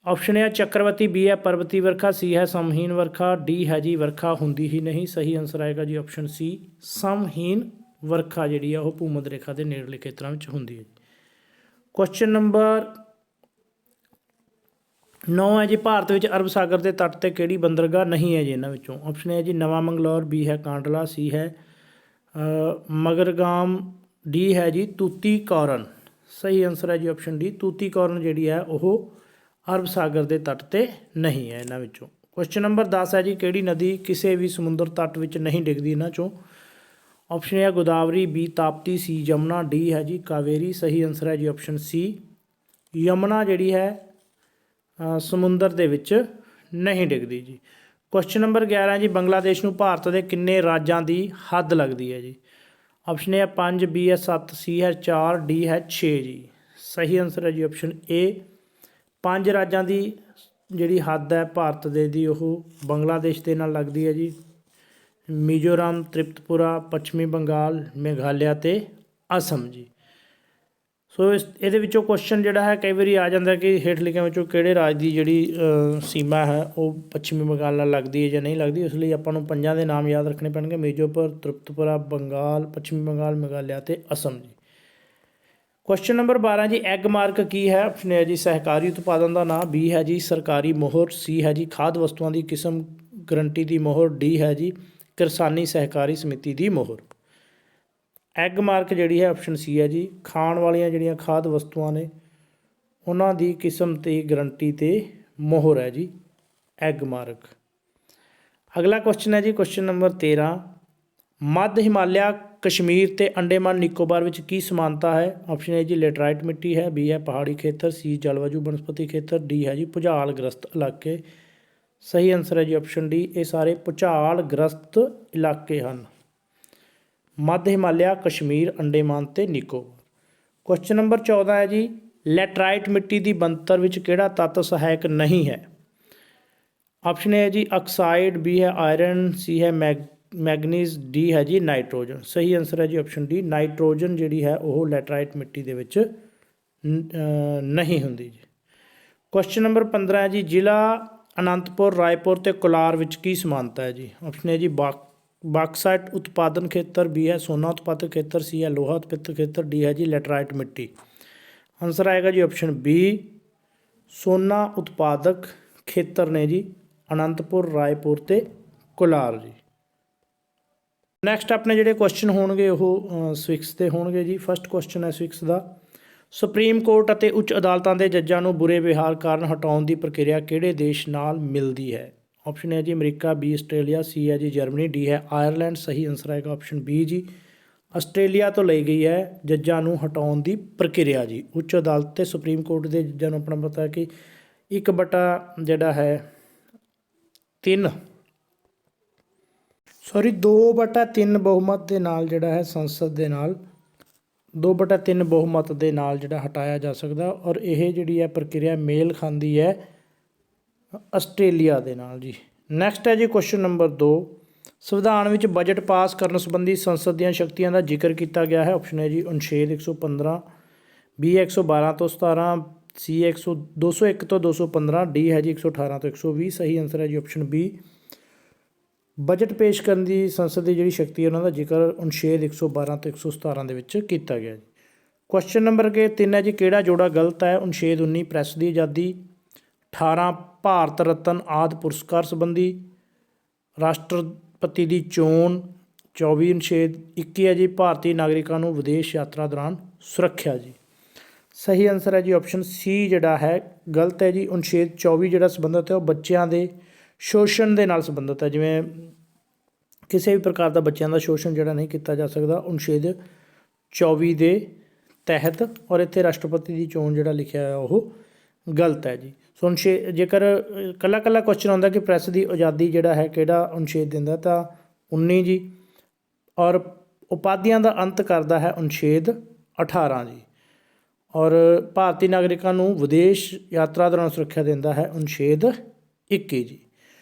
ਆਪਸ਼ਨ ਏ ਹੈ ਚੱਕਰਵਰਤੀ। ਬੀ ਹੈ ਪਰਬਤੀ ਵਰਖਾ। ਸੀ ਹੈ ਸਮਹੀਨ ਵਰਖਾ। ਡੀ ਹੈ ਜੀ ਵਰਖਾ ਹੁੰਦੀ ਹੀ ਨਹੀਂ। ਸਹੀ ਆਨਸਰ ਆਏਗਾ ਜੀ ਆਪਸ਼ਨ ਸੀ, ਸਮਹੀਨ ਵਰਖਾ ਜਿਹੜੀ ਆ ਉਹ ਭੂਮੱਧ ਰੇਖਾ ਦੇ ਨੇੜਲੇ ਖੇਤਰਾਂ ਵਿੱਚ ਹੁੰਦੀ ਹੈ ਜੀ। ਕੁਐਸਚਨ ਨੰਬਰ 9 ਹੈ ਜੀ, ਭਾਰਤ ਵਿੱਚ ਅਰਬ ਸਾਗਰ ਦੇ ਤੱਟ 'ਤੇ ਕਿਹੜੀ ਬੰਦਰਗਾਹ ਨਹੀਂ ਹੈ ਜੀ ਇਹਨਾਂ ਵਿੱਚੋਂ? ਆਪਸ਼ਨ ਹੈ ਜੀ ਨਵਾਂ ਮੰਗਲੌਰ। ਬੀ ਹੈ ਕਾਂਡਲਾ। ਸੀ ਹੈ ਮਗਰਗਾਮ। ਡੀ ਹੈ ਜੀ ਤੂਤੀਕੋਰਨ। ਸਹੀ ਆਨਸਰ ਹੈ ਜੀ ਆਪਸ਼ਨ ਡੀ, ਤੂਤੀਕੋਰਨ ਜਿਹੜੀ ਹੈ ਉਹ ਅਰਬ ਸਾਗਰ ਦੇ ਤੱਟ 'ਤੇ ਨਹੀਂ ਹੈ ਇਹਨਾਂ ਵਿੱਚੋਂ। ਕੁਐਸਚਨ ਨੰਬਰ 10 ਹੈ ਜੀ, ਕਿਹੜੀ ਨਦੀ ਕਿਸੇ ਵੀ ਸਮੁੰਦਰ ਤੱਟ ਵਿੱਚ ਨਹੀਂ ਡਿੱਗਦੀ ਇਹਨਾਂ 'ਚੋਂ? ਆਪਸ਼ਨ ਹੈ ਗੋਦਾਵਰੀ। ਬੀ ਤਾਪਤੀ। ਸੀ ਯਮੁਨਾ। ਡੀ ਹੈ ਜੀ ਕਾਵੇਰੀ। ਸਹੀ ਆਨਸਰ ਹੈ ਜੀ ਆਪਸ਼ਨ ਸੀ, ਯਮੁਨਾ ਜਿਹੜੀ ਹੈ ਸਮੁੰਦਰ ਦੇ ਵਿੱਚ ਨਹੀਂ ਡਿੱਗਦੀ ਜੀ। ਕੁਐਸਚਨ ਨੰਬਰ 11 ਜੀ, ਬੰਗਲਾਦੇਸ਼ ਨੂੰ ਭਾਰਤ ਦੇ ਕਿੰਨੇ ਰਾਜਾਂ ਦੀ ਹੱਦ ਲੱਗਦੀ ਹੈ ਜੀ? ਆਪਸ਼ਨ ਹੈ 5। ਬੀ ਹੈ 7। ਸੀ ਹੈ 4। ਡੀ ਹੈ 6 ਜੀ। ਸਹੀ ਆਨਸਰ ਹੈ ਜੀ ਆਪਸ਼ਨ ਏ, 5 ਰਾਜਾਂ ਦੀ ਜਿਹੜੀ ਹੱਦ ਹੈ ਭਾਰਤ ਦੇ ਦੀ ਉਹ ਬੰਗਲਾਦੇਸ਼ ਦੇ ਨਾਲ ਲੱਗਦੀ ਹੈ ਜੀ। ਮਿਜ਼ੋਰਮ, ਤ੍ਰਿਪਤਪੁਰਾ, ਪੱਛਮੀ ਬੰਗਾਲ, ਮੇਘਾਲਿਆ ਅਤੇ ਅਸਮ ਜੀ। ਸੋ ਇਹਦੇ ਵਿੱਚੋਂ ਕੁਐਸਚਨ ਜਿਹੜਾ ਹੈ ਕਈ ਵਾਰੀ ਆ ਜਾਂਦਾ ਕਿ ਹੇਠ ਲਿਖਿਆਂ ਵਿੱਚੋਂ ਕਿਹੜੇ ਰਾਜ ਦੀ ਜਿਹੜੀ ਸੀਮਾ ਹੈ ਉਹ ਪੱਛਮੀ ਬੰਗਾਲ ਨਾਲ ਲੱਗਦੀ ਹੈ ਜਾਂ ਨਹੀਂ ਲੱਗਦੀ। ਇਸ ਲਈ ਆਪਾਂ ਨੂੰ 5 ਦੇ ਨਾਮ ਯਾਦ ਰੱਖਣੇ ਪੈਣਗੇ, ਮਿਜ਼ੋਪੁਰ, ਤ੍ਰਿਪਤਪੁਰਾ, ਬੰਗਾਲ, ਪੱਛਮੀ ਬੰਗਾਲ, ਮੇਘਾਲਿਆ ਅਤੇ ਅਸਮ ਜੀ। ਕੁਐਸਚਨ ਨੰਬਰ 12 ਜੀ, ਐਗ ਮਾਰਕ ਕੀ ਹੈ? ਆਪਸ਼ਨ ਹੈ ਜੀ ਸਹਿਕਾਰੀ ਉਤਪਾਦਨ ਦਾ ਨਾਂ। ਬੀ ਹੈ ਜੀ ਸਰਕਾਰੀ ਮੋਹਰ। ਸੀ ਹੈ ਜੀ ਖਾਦ ਵਸਤੂਆਂ ਦੀ ਕਿਸਮ ਗਰੰਟੀ ਦੀ ਮੋਹਰ। ਡੀ ਹੈ ਜੀ ਕਿਰਸਾਨੀ ਸਹਿਕਾਰੀ ਸਮਿਤੀ ਦੀ ਮੋਹਰ। ਐਗ ਮਾਰਕ ਜਿਹੜੀ ਹੈ ਆਪਸ਼ਨ ਸੀ ਹੈ ਜੀ ਖਾਣ ਵਾਲੀਆਂ ਜਿਹੜੀਆਂ ਖਾਦ ਵਸਤੂਆਂ ਨੇ ਉਹਨਾਂ ਦੀ ਕਿਸਮ ਤੇ ਗਰੰਟੀ ਤੇ ਮੋਹਰ ਹੈ ਜੀ ਐਗ ਮਾਰਕ। ਅਗਲਾ ਕੁਐਸਚਨ ਹੈ ਜੀ ਕੁਐਸਚਨ ਨੰਬਰ 13, ਮੱਧ ਹਿਮਾਲਿਆ, ਕਸ਼ਮੀਰ ਤੇ ਅੰਡੇਮਾਨ ਨਿਕੋਬਾਰ ਵਿੱਚ ਕੀ ਸਮਾਨਤਾ ਹੈ? ਆਪਸ਼ਨ ਹੈ ਜੀ ਲੈਟਰਾਈਟ ਮਿੱਟੀ ਹੈ। ਬੀ ਹੈ ਪਹਾੜੀ ਖੇਤਰ। ਸੀ ਜਲਵਾਯੂ ਬਨਸਪਤੀ ਖੇਤਰ। ਡੀ ਹੈ ਜੀ ਭੂਚਾਲ ਗ੍ਰਸਤ ਇਲਾਕੇ। ਸਹੀ ਆਨਸਰ ਹੈ ਜੀ ਆਪਸ਼ਨ ਡੀ, ਇਹ ਸਾਰੇ ਭੂਚਾਲ ਗ੍ਰਸਤ ਇਲਾਕੇ ਹਨ। ਮੱਧ ਹਿਮਾਲਿਆ, ਕਸ਼ਮੀਰ, ਅੰਡੇਮਾਨ ਅਤੇ ਨਿਕੋਬਾਰ। ਕੁਐਸਚਨ ਨੰਬਰ 14 ਹੈ ਜੀ, ਲੈਟਰਾਈਟ ਮਿੱਟੀ ਦੀ ਬਣਤਰ ਵਿੱਚ ਕਿਹੜਾ ਤੱਤ ਸਹਾਇਕ ਨਹੀਂ ਹੈ? ਆਪਸ਼ਨ ਹੈ ਜੀ ਆਕਸਾਈਡ। ਬੀ ਹੈ ਆਇਰਨ। ਸੀ ਹੈ ਮੈਗਨੀਜ਼। ਡੀ ਹੈ ਜੀ ਨਾਈਟ੍ਰੋਜਨ। ਸਹੀ ਆਨਸਰ ਹੈ ਜੀ ਆਪਸ਼ਨ ਡੀ, ਨਾਈਟ੍ਰੋਜਨ ਜਿਹੜੀ ਹੈ ਉਹ ਲੈਟਰਾਈਟ ਮਿੱਟੀ ਦੇ ਵਿੱਚ ਨਹੀਂ ਹੁੰਦੀ ਜੀ। ਕੁਐਸਚਨ ਨੰਬਰ 15 ਹੈ ਜੀ, ਜ਼ਿਲ੍ਹਾ ਅਨੰਤਪੁਰ, ਰਾਏਪੁਰ ਅਤੇ ਕੋਲਾਰ ਵਿੱਚ ਕੀ ਸਮਾਨਤਾ ਹੈ ਜੀ? ਆਪਸ਼ਨ ਹੈ ਜੀ ਬਾਕਸਾਈਟ ਉਤਪਾਦਨ ਖੇਤਰ। ਬੀ ਹੈ ਸੋਨਾ ਉਤਪਾਦਕ ਖੇਤਰ। ਸੀ ਹੈ ਲੋਹਾ ਉਤਪਾਦਕ ਖੇਤਰ। ਡੀ ਹੈ ਜੀ ਲੈਟਰਾਈਟ ਮਿੱਟੀ। ਆਨਸਰ ਆਏਗਾ ਜੀ ਆਪਸ਼ਨ ਬੀ, ਸੋਨਾ ਉਤਪਾਦਕ ਖੇਤਰ ਨੇ ਜੀ ਅਨੰਤਪੁਰ, ਰਾਏਪੁਰ ਅਤੇ ਕੋਲਾਰ ਜੀ। ਨੈਕਸਟ ਆਪਣੇ ਜਿਹੜੇ ਕੁਐਸਚਨ ਹੋਣਗੇ ਉਹ ਸਵਿਕਸ ਦੇ ਹੋਣਗੇ ਜੀ। ਫਸਟ ਕੁਐਸਚਨ ਹੈ ਸਵਿਕਸ ਦਾ, ਸੁਪਰੀਮ ਕੋਰਟ ਅਤੇ ਉੱਚ ਅਦਾਲਤਾਂ ਦੇ ਜੱਜਾਂ ਨੂੰ ਬੁਰੇ ਵਿਵਹਾਰ ਕਾਰਨ ਹਟਾਉਣ ਦੀ ਪ੍ਰਕਿਰਿਆ ਕਿਹੜੇ ਦੇਸ਼ ਨਾਲ ਮਿਲਦੀ ਹੈ? ਆਪਸ਼ਨ ਹੈ ਜੀ ਅਮਰੀਕਾ। B Australia. ਸੀ ਹੈ ਜੀ ਜਰਮਨੀ। ਡੀ ਹੈ ਆਇਰਲੈਂਡ। ਸਹੀ ਆਨਸਰ ਆਏਗਾ ਆਪਸ਼ਨ ਬੀ ਜੀ, ਆਸਟ੍ਰੇਲੀਆ ਤੋਂ ਲਈ ਗਈ ਹੈ ਜੱਜਾਂ ਨੂੰ ਹਟਾਉਣ ਦੀ ਪ੍ਰਕਿਰਿਆ ਜੀ। ਉੱਚ ਅਦਾਲਤ ਅਤੇ ਸੁਪਰੀਮ ਕੋਰਟ ਦੇ ਜੱਜਾਂ ਨੂੰ ਆਪਣਾ ਪਤਾ ਕਿ 1/3 ਜਿਹੜਾ ਹੈ 2/3 ਬਹੁਮਤ ਦੇ ਨਾਲ ਜਿਹੜਾ ਹੈ ਸੰਸਦ ਦੇ ਨਾਲ 2/3 ਬਹੁਮਤ ਦੇ ਨਾਲ ਜਿਹੜਾ ਹਟਾਇਆ ਜਾ ਸਕਦਾ। ਔਰ ਇਹ ਜਿਹੜੀ ਹੈ ਪ੍ਰਕਿਰਿਆ ਮੇਲ ਖਾਂਦੀ ਹੈ ਆਸਟ੍ਰੇਲੀਆ ਦੇ ਨਾਲ ਜੀ। ਨੈਕਸਟ ਹੈ ਜੀ ਕੁਐਸਚਨ ਨੰਬਰ 2, ਸੰਵਿਧਾਨ ਵਿੱਚ ਬਜਟ ਪਾਸ ਕਰਨ ਸੰਬੰਧੀ ਸੰਸਦ ਦੀਆਂ ਸ਼ਕਤੀਆਂ ਦਾ ਜ਼ਿਕਰ ਕੀਤਾ ਗਿਆ ਹੈ। ਆਪਸ਼ਨ ਹੈ ਜੀ ਅਨੁਛੇਦ 115। ਬੀ 112 ਤੋਂ 17। ਸੀ 201 ਤੋਂ 215। ਡੀ ਹੈ ਜੀ 118 ਤੋਂ 120। ਸਹੀ ਆਨਸਰ ਹੈ ਜੀ ਆਪਸ਼ਨ ਬੀ, ਬਜਟ ਪੇਸ਼ ਕਰਨ ਦੀ ਸੰਸਦ ਦੀ ਜਿਹੜੀ ਸ਼ਕਤੀ ਹੈ ਉਹਨਾਂ ਦਾ ਜ਼ਿਕਰ ਅਨੁਛੇਦ 112 ਤੋਂ 117 ਦੇ ਵਿੱਚ ਕੀਤਾ ਗਿਆ ਜੀ। ਕੁਐਸਚਨ ਨੰਬਰ 3 ਹੈ ਜੀ, ਕਿਹੜਾ ਜੋੜਾ ਗਲਤ ਹੈ? ਅਨੁਛੇਦ 19 ਪ੍ਰੈਸ ਦੀ ਆਜ਼ਾਦੀ, 18 ਭਾਰਤ ਰਤਨ ਆਦਿ ਪੁਰਸਕਾਰ ਸੰਬੰਧੀ, ਰਾਸ਼ਟਰਪਤੀ ਦੀ ਚੋਣ, 24 ਅਨੁਛੇਦ 21 ਹੈ ਜੀ ਭਾਰਤੀ ਨਾਗਰਿਕਾਂ ਨੂੰ ਵਿਦੇਸ਼ ਯਾਤਰਾ ਦੌਰਾਨ ਸੁਰੱਖਿਆ ਜੀ। ਸਹੀ ਆਨਸਰ ਹੈ ਜੀ ਆਪਸ਼ਨ ਸੀ ਜਿਹੜਾ ਹੈ ਗਲਤ ਹੈ ਜੀ। ਅਨੁਛੇਦ 24 ਜਿਹੜਾ ਸੰਬੰਧਿਤ ਹੈ ਉਹ ਬੱਚਿਆਂ ਦੇ ਸ਼ੋਸ਼ਣ ਦੇ ਨਾਲ ਸੰਬੰਧਿਤ ਹੈ। ਜਿਵੇਂ ਕਿਸੇ ਵੀ ਪ੍ਰਕਾਰ ਦਾ ਬੱਚਿਆਂ ਦਾ ਸ਼ੋਸ਼ਣ ਜਿਹੜਾ ਨਹੀਂ ਕੀਤਾ ਜਾ ਸਕਦਾ ਅਨੁਛੇਦ 24 ਦੇ ਤਹਿਤ। ਔਰ ਇੱਥੇ ਰਾਸ਼ਟਰਪਤੀ ਦੀ ਚੋਣ ਜਿਹੜਾ ਲਿਖਿਆ ਹੋਇਆ ਉਹ ਗਲਤ ਹੈ ਜੀ। ਸੋ ਜੇਕਰ ਕੱਲਾ ਕੱਲਾ ਕੁਐਸਚਨ ਆਉਂਦਾ ਕਿ ਪ੍ਰੈਸ ਦੀ ਆਜ਼ਾਦੀ ਜਿਹੜਾ ਹੈ ਕਿਹੜਾ ਅਨੁਛੇਦ ਦਿੰਦਾ ਤਾਂ 19 ਜੀ। ਔਰ ਉਪਾਧੀਆਂ ਦਾ ਅੰਤ ਕਰਦਾ ਹੈ ਅਨੁਛੇਦ 18 ਜੀ। ਔਰ ਭਾਰਤੀ ਨਾਗਰਿਕਾਂ ਨੂੰ ਵਿਦੇਸ਼ ਯਾਤਰਾ ਦੌਰਾਨ ਸੁਰੱਖਿਆ ਦਿੰਦਾ ਹੈ ਅਨੁਛੇਦ 21 ਜੀ।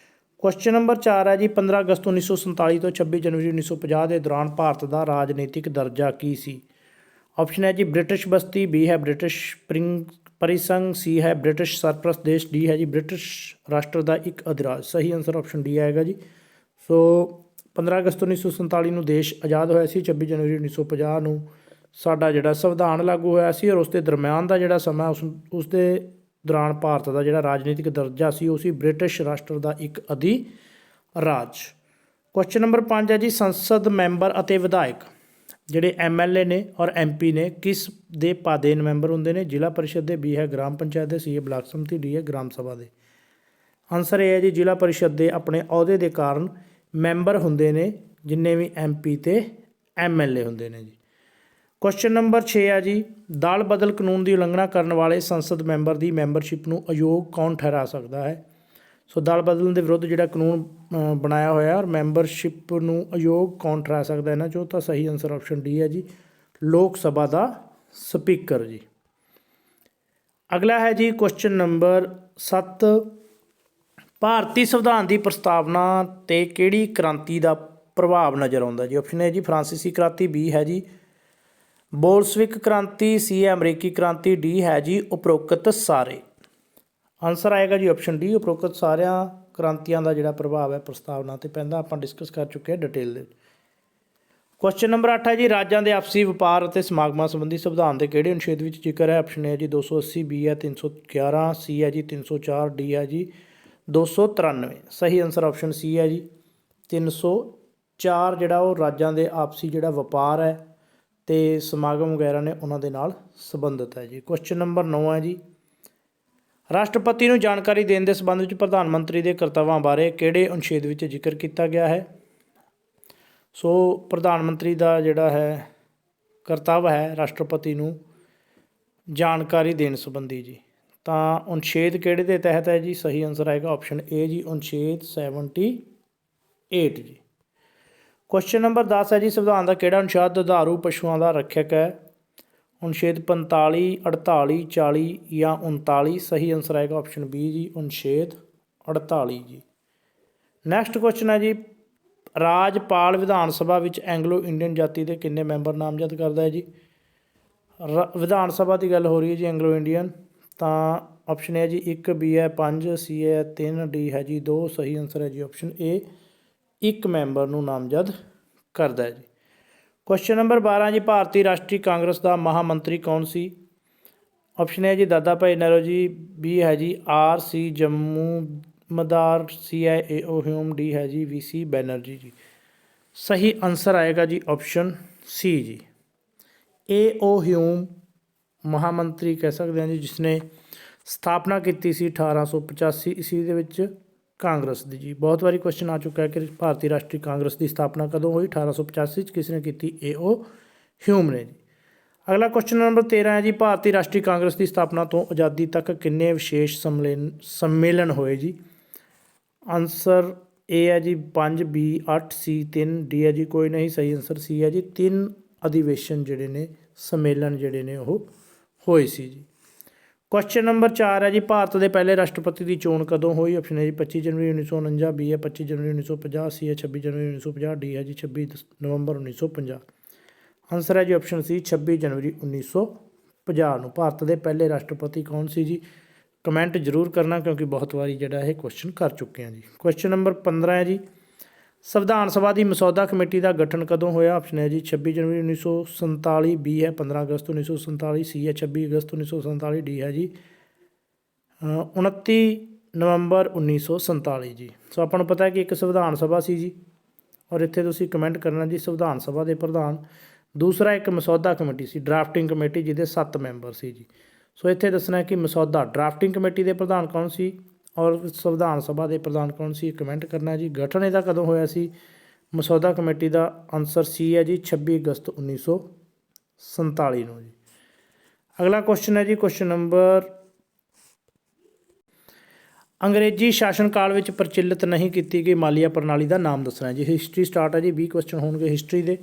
ਕੁਐਸਚਨ ਨੰਬਰ 4 ਹੈ ਜੀ 15 ਅਗਸਤ 1947 ਤੋਂ 26 ਜਨਵਰੀ 1950 ਦੇ ਦੌਰਾਨ ਭਾਰਤ ਦਾ ਰਾਜਨੀਤਿਕ ਦਰਜਾ ਕੀ ਸੀ? ਆਪਸ਼ਨ ਹੈ ਜੀ ਬ੍ਰਿਟਿਸ਼ ਬਸਤੀ, ਬੀ ਹੈ ਬ੍ਰਿਟਿਸ਼ ਪਰਿਸੰਘ, ਸੀ ਹੈ ਬ੍ਰਿਟਿਸ਼ ਸਰਪ੍ਰਸਤ ਦੇਸ਼, ਡੀ ਹੈ ਜੀ ਬ੍ਰਿਟਿਸ਼ ਰਾਸ਼ਟਰ ਦਾ ਇੱਕ ਅਧਿਰਾਜ। ਸਹੀ ਆਨਸਰ ਆਪਸ਼ਨ ਡੀ ਆਏਗਾ ਜੀ। ਸੋ 15 ਅਗਸਤ 1947 ਨੂੰ ਦੇਸ਼ ਆਜ਼ਾਦ ਹੋਇਆ ਸੀ। 26 ਜਨਵਰੀ 1950 ਨੂੰ ਸਾਡਾ ਜਿਹੜਾ ਸੰਵਿਧਾਨ ਲਾਗੂ ਹੋਇਆ ਸੀ। ਔਰ ਉਸ ਦੇ ਦਰਮਿਆਨ ਦਾ ਜਿਹੜਾ ਸਮਾਂ ਉਸ ਦੇ ਦੌਰਾਨ ਭਾਰਤ ਦਾ ਜਿਹੜਾ ਰਾਜਨੀਤਿਕ ਦਰਜਾ ਸੀ ਉਹ ਸੀ ਬ੍ਰਿਟਿਸ਼ ਰਾਸ਼ਟਰ ਦਾ ਇੱਕ ਅਧਿਰਾਜ। ਕੁਐਸਚਨ ਨੰਬਰ 5 ਹੈ ਜੀ ਸੰਸਦ ਮੈਂਬਰ ਅਤੇ ਵਿਧਾਇਕ ਜਿਹੜੇ MLA ਨੇ ਔਰ MP ਨੇ ਕਿਸ ਦੇ ਪਾਦੇਨ ਮੈਂਬਰ ਹੁੰਦੇ ਨੇ? ਜ਼ਿਲ੍ਹਾ ਪਰਿਸ਼ਦ ਦੇ, ਬੀ ਹੈ ਗ੍ਰਾਮ ਪੰਚਾਇਤ ਦੇ, ਸੀ ਹੈ ਬਲਾਕ ਸਮਿਤੀ, ਡੀ ਹੈ ਗ੍ਰਾਮ ਸਭਾ ਦੇ। ਆਨਸਰ ਇਹ ਹੈ ਜੀ ਜ਼ਿਲ੍ਹਾ ਪਰਿਸ਼ਦ ਦੇ ਆਪਣੇ ਅਹੁਦੇ ਦੇ ਕਾਰਨ ਮੈਂਬਰ ਹੁੰਦੇ ਨੇ ਜਿੰਨੇ ਵੀ MP ਤੇ MLA ਹੁੰਦੇ ਨੇ ਜੀ। ਕੁਐਸਚਨ ਨੰਬਰ 6 ਹੈ ਜੀ ਦਲ ਬਦਲ ਕਾਨੂੰਨ ਦੀ ਉਲੰਘਣਾ ਕਰਨ ਵਾਲੇ ਸੰਸਦ ਮੈਂਬਰ ਦੀ ਮੈਂਬਰਸ਼ਿਪ ਨੂੰ ਅਯੋਗ ਕੌਣ ਠਹਿਰਾ ਸਕਦਾ ਹੈ? ਸੋ ਦਲ ਬਦਲਣ ਦੇ ਵਿਰੁੱਧ ਜਿਹੜਾ ਕਾਨੂੰਨ ਬਣਾਇਆ ਹੋਇਆ ਔਰ ਮੈਂਬਰਸ਼ਿਪ ਨੂੰ ਅਯੋਗ ਕੌਣ ਠਹਿਰਾ ਸਕਦਾ ਇਹਨਾਂ 'ਚੋਂ? ਤਾਂ ਸਹੀ ਆਨਸਰ ਆਪਸ਼ਨ ਡੀ ਹੈ ਜੀ ਲੋਕ ਸਭਾ ਦਾ ਸਪੀਕਰ ਜੀ। ਅਗਲਾ ਹੈ ਜੀ ਕੁਐਸਚਨ ਨੰਬਰ 7 ਭਾਰਤੀ ਸੰਵਿਧਾਨ ਦੀ ਪ੍ਰਸਤਾਵਨਾ 'ਤੇ ਕਿਹੜੀ ਕ੍ਰਾਂਤੀ ਦਾ ਪ੍ਰਭਾਵ ਨਜ਼ਰ ਆਉਂਦਾ ਜੀ? ਆਪਸ਼ਨ ਹੈ ਜੀ ਫਰਾਂਸੀਸੀ ਕ੍ਰਾਂਤੀ, ਬੀ ਹੈ ਜੀ ਬੋਲਸ਼ਵਿਕ ਕ੍ਰਾਂਤੀ, ਸੀ ਹੈ ਅਮਰੀਕੀ ਕ੍ਰਾਂਤੀ, ਡੀ ਹੈ ਜੀ ਉਪਰੋਕਤ ਸਾਰੇ। ਆਨਸਰ ਆਏਗਾ ਜੀ ਆਪਸ਼ਨ ਡੀ ਉਪਰੋਕਤ ਸਾਰਿਆਂ ਕ੍ਰਾਂਤੀਆਂ ਦਾ ਜਿਹੜਾ ਪ੍ਰਭਾਵ ਹੈ ਪ੍ਰਸਤਾਵਨਾ 'ਤੇ ਪੈਂਦਾ। ਆਪਾਂ ਡਿਸਕਸ ਕਰ ਚੁੱਕੇ ਹਾਂ ਡਿਟੇਲ ਦੇ ਵਿੱਚ। ਕੁਐਸਚਨ ਨੰਬਰ 8 ਹੈ ਜੀ ਰਾਜਾਂ ਦੇ ਆਪਸੀ ਵਪਾਰ ਅਤੇ ਸਮਾਗਮਾਂ ਸੰਬੰਧੀ ਸੰਵਿਧਾਨ ਦੇ ਕਿਹੜੇ ਅਨੁਛੇਦ ਵਿੱਚ ਜ਼ਿਕਰ ਹੈ? ਆਪਸ਼ਨ ਹੈ ਜੀ 280, ਬੀ ਹੈ 311, ਸੀ ਹੈ ਜੀ 304, ਡੀ ਹੈ ਜੀ 293। ਸਹੀ ਆਨਸਰ ਆਪਸ਼ਨ ਸੀ ਹੈ ਜੀ 304 ਜਿਹੜਾ ਉਹ ਰਾਜਾਂ ਦੇ ਆਪਸੀ ਜਿਹੜਾ ਵਪਾਰ ਹੈ ਅਤੇ ਸਮਾਗਮ ਵਗੈਰਾ ਨੇ ਉਹਨਾਂ ਦੇ ਨਾਲ ਸੰਬੰਧਿਤ ਹੈ ਜੀ। ਕੁਐਸਚਨ ਨੰਬਰ 9 ਹੈ ਜੀ ਰਾਸ਼ਟਰਪਤੀ ਨੂੰ ਜਾਣਕਾਰੀ ਦੇਣ ਦੇ ਸੰਬੰਧ ਵਿੱਚ ਪ੍ਰਧਾਨ ਮੰਤਰੀ ਦੇ ਕਰਤੱਵਾਂ ਬਾਰੇ ਕਿਹੜੇ ਅਨੁਛੇਦ ਵਿੱਚ ਜ਼ਿਕਰ ਕੀਤਾ ਗਿਆ ਹੈ? ਸੋ ਪ੍ਰਧਾਨ ਮੰਤਰੀ ਦਾ ਜਿਹੜਾ ਹੈ ਕਰਤੱਵ ਹੈ ਰਾਸ਼ਟਰਪਤੀ ਨੂੰ ਜਾਣਕਾਰੀ ਦੇਣ ਸੰਬੰਧੀ ਜੀ। ਤਾਂ ਅਨੁਛੇਦ ਕਿਹੜੇ ਦੇ ਤਹਿਤ ਹੈ ਜੀ? ਸਹੀ ਆਨਸਰ ਆਏਗਾ ਆਪਸ਼ਨ ਏ ਜੀ ਅਨੁਛੇਦ 78 ਜੀ। ਕੁਐਸਚਨ ਨੰਬਰ 10 ਹੈ ਜੀ ਸੰਵਿਧਾਨ ਦਾ ਕਿਹੜਾ ਅਨੁਛੇਦ ਦੁਧਾਰੂ ਪਸ਼ੂਆਂ ਦਾ ਰੱਖਿਅਕ ਹੈ? ਅਨੁਛੇਦ 45, 48, 40 ਜਾਂ 39। ਸਹੀ ਆਨਸਰ ਆਏਗਾ ਆਪਸ਼ਨ ਬੀ ਜੀ ਅਨੁਛੇਦ 48 ਜੀ। ਨੈਕਸਟ ਕੁਐਸਚਨ ਹੈ ਜੀ ਰਾਜਪਾਲ ਵਿਧਾਨ ਸਭਾ ਵਿੱਚ ਐਂਗਲੋ ਇੰਡੀਅਨ ਜਾਤੀ ਦੇ ਕਿੰਨੇ ਮੈਂਬਰ ਨਾਮਜ਼ਦ ਕਰਦਾ ਹੈ ਜੀ? ਵਿਧਾਨ ਸਭਾ ਦੀ ਗੱਲ ਹੋ ਰਹੀ ਹੈ ਜੀ ਐਂਗਲੋ ਇੰਡੀਅਨ। ਤਾਂ ਆਪਸ਼ਨ ਹੈ ਜੀ 1, ਬੀ ਹੈ 5, ਸੀ ਹੈ 3, ਡੀ ਹੈ ਜੀ 2। ਸਹੀ ਆਨਸਰ ਹੈ ਜੀ ਆਪਸ਼ਨ ਏ 1 ਮੈਂਬਰ ਨੂੰ ਨਾਮਜ਼ਦ ਕਰਦਾ ਹੈ ਜੀ। ਕੁਐਸਚਨ ਨੰਬਰ 12 ਜੀ ਭਾਰਤੀ ਰਾਸ਼ਟਰੀ ਕਾਂਗਰਸ ਦਾ ਮਹਾਮੰਤਰੀ ਕੌਣ ਸੀ? ਆਪਸ਼ਨ ਹੈ ਜੀ ਦਾਦਾ ਭਾਈ ਨੌਰੋਜੀ, ਬੀ ਹੈ ਜੀ RC ਜੰਮੂਮਦਾਰ, ਸੀ ਹੈ AO ਹਿਊਮ, ਡੀ ਹੈ ਜੀ VC ਬੈਨਰਜੀ ਜੀ। ਸਹੀ ਆਨਸਰ ਆਏਗਾ ਜੀ ਆਪਸ਼ਨ ਸੀ ਜੀ AO ਹਿਊਮ ਮਹਾਮੰਤਰੀ ਕਹਿ ਸਕਦੇ ਹਾਂ ਜੀ ਜਿਸ ਨੇ ਸਥਾਪਨਾ ਕੀਤੀ ਸੀ 1885 ਈਸਵੀ ਦੇ ਵਿੱਚ ਕਾਂਗਰਸ ਦੀ ਜੀ। ਬਹੁਤ ਵਾਰੀ ਕੁਐਸਚਨ ਆ ਚੁੱਕਾ ਹੈ ਕਿ ਭਾਰਤੀ ਰਾਸ਼ਟਰੀ ਕਾਂਗਰਸ ਦੀ ਸਥਾਪਨਾ ਕਦੋਂ ਹੋਈ? 1885 ਚ। ਕਿਸ ਨੇ ਕੀਤੀ? AO ਹਿਊਮ ਨੇ ਜੀ। ਅਗਲਾ ਕੁਐਸਚਨ ਨੰਬਰ 13 ਹੈ ਜੀ ਭਾਰਤੀ ਰਾਸ਼ਟਰੀ ਕਾਂਗਰਸ ਦੀ ਸਥਾਪਨਾ ਤੋਂ ਆਜ਼ਾਦੀ ਤੱਕ ਕਿੰਨੇ ਵਿਸ਼ੇਸ਼ ਸੰਮੇਲਨ ਹੋਏ ਜੀ? ਆਨਸਰ ਏ ਹੈ ਜੀ 5, B 8, C 3, ਡੀ ਹੈ ਜੀ ਕੋਈ ਨਹੀਂ। ਸਹੀ ਆਨਸਰ ਸੀ ਹੈ ਜੀ 3 ਅਧਿਵੇਸ਼ਨ ਜਿਹੜੇ ਨੇ ਸੰਮੇਲਨ ਜਿਹੜੇ ਨੇ ਉਹ ਹੋਏ ਸੀ ਜੀ। ਕੁਐਸਚਨ ਨੰਬਰ 4 ਹੈ ਜੀ ਭਾਰਤ ਦੇ ਪਹਿਲੇ ਰਾਸ਼ਟਰਪਤੀ ਦੀ ਚੋਣ ਕਦੋਂ ਹੋਈ? ਆਪਸ਼ਨ ਹੈ ਜੀ 25 ਜਨਵਰੀ 1949, ਬੀ ਹੈ 25 ਜਨਵਰੀ 1950, ਸੀ ਹੈ 26 ਜਨਵਰੀ 1950, ਡੀ ਹੈ ਜੀ 26 ਨਵੰਬਰ 1950। ਆਨਸਰ ਹੈ ਜੀ ਆਪਸ਼ਨ ਸੀ 26 ਜਨਵਰੀ 1950 ਨੂੰ ਭਾਰਤ ਦੇ ਪਹਿਲੇ ਰਾਸ਼ਟਰਪਤੀ ਕੌਣ ਸੀ ਜੀ? ਕਮੈਂਟ ਜ਼ਰੂਰ ਕਰਨਾ ਕਿਉਂਕਿ ਬਹੁਤ ਵਾਰੀ ਜਿਹੜਾ ਇਹ ਕੁਐਸਚਨ ਕਰ ਚੁੱਕੇ ਹਾਂ ਜੀ। ਕੁਐਸਚਨ ਨੰਬਰ 15 ਹੈ ਜੀ ਸੰਵਿਧਾਨ ਸਭਾ ਦੀ ਮਸੌਦਾ ਕਮੇਟੀ ਦਾ ਗਠਨ ਕਦੋਂ ਹੋਇਆ? ਆਪਸ਼ਨ ਹੈ ਜੀ 26 ਜਨਵਰੀ 1947, ਬੀ ਹੈ 15 ਅਗਸਤ 1947, ਸੀ ਹੈ 26 ਅਗਸਤ 1947, ਡੀ ਹੈ ਜੀ 29 ਨਵੰਬਰ 1947 ਜੀ। ਸੋ ਆਪਾਂ ਨੂੰ ਪਤਾ ਹੈ ਕਿ ਇੱਕ ਸੰਵਿਧਾਨ ਸਭਾ ਸੀ ਜੀ ਔਰ ਇੱਥੇ ਤੁਸੀਂ ਕਮੈਂਟ ਕਰਨਾ ਜੀ ਸੰਵਿਧਾਨ ਸਭਾ ਦੇ ਪ੍ਰਧਾਨ। ਦੂਸਰਾ ਇੱਕ ਮਸੌਦਾ ਕਮੇਟੀ ਸੀ ਡਰਾਫਟਿੰਗ ਕਮੇਟੀ ਜਿਹਦੇ 7 ਮੈਂਬਰ ਸੀ ਜੀ। ਸੋ ਇੱਥੇ ਦੱਸਣਾ ਕਿ ਮਸੌਦਾ ਡਰਾਫਟਿੰਗ ਕਮੇਟੀ ਦੇ ਪ੍ਰਧਾਨ ਕੌਣ ਸੀ ਔਰ ਸੰਵਿਧਾਨ ਸਭਾ ਦੇ ਪ੍ਰਧਾਨ ਕੌਣ ਸੀ, ਕਮੈਂਟ ਕਰਨਾ ਜੀ। ਗਠਨ ਇਹਦਾ ਕਦੋਂ ਹੋਇਆ ਸੀ ਮਸੌਦਾ ਕਮੇਟੀ ਦਾ? ਆਨਸਰ ਸੀ ਹੈ ਜੀ 26 ਅਗਸਤ 1947 ਨੂੰ ਜੀ। ਅਗਲਾ ਕੁਐਸਚਨ ਹੈ ਜੀ ਕੁਐਸਚਨ ਨੰਬਰ, ਅੰਗਰੇਜ਼ੀ ਸ਼ਾਸਨ ਕਾਲ ਵਿੱਚ ਪ੍ਰਚਲਿਤ ਨਹੀਂ ਕੀਤੀ ਗਈ ਮਾਲੀਆ ਪ੍ਰਣਾਲੀ ਦਾ ਨਾਮ ਦੱਸਣਾ ਜੀ। ਹਿਸਟਰੀ ਸਟਾਰਟ ਹੈ ਜੀ, 20 ਕੁਐਸਚਨ ਹੋਣਗੇ ਹਿਸਟਰੀ ਦੇ।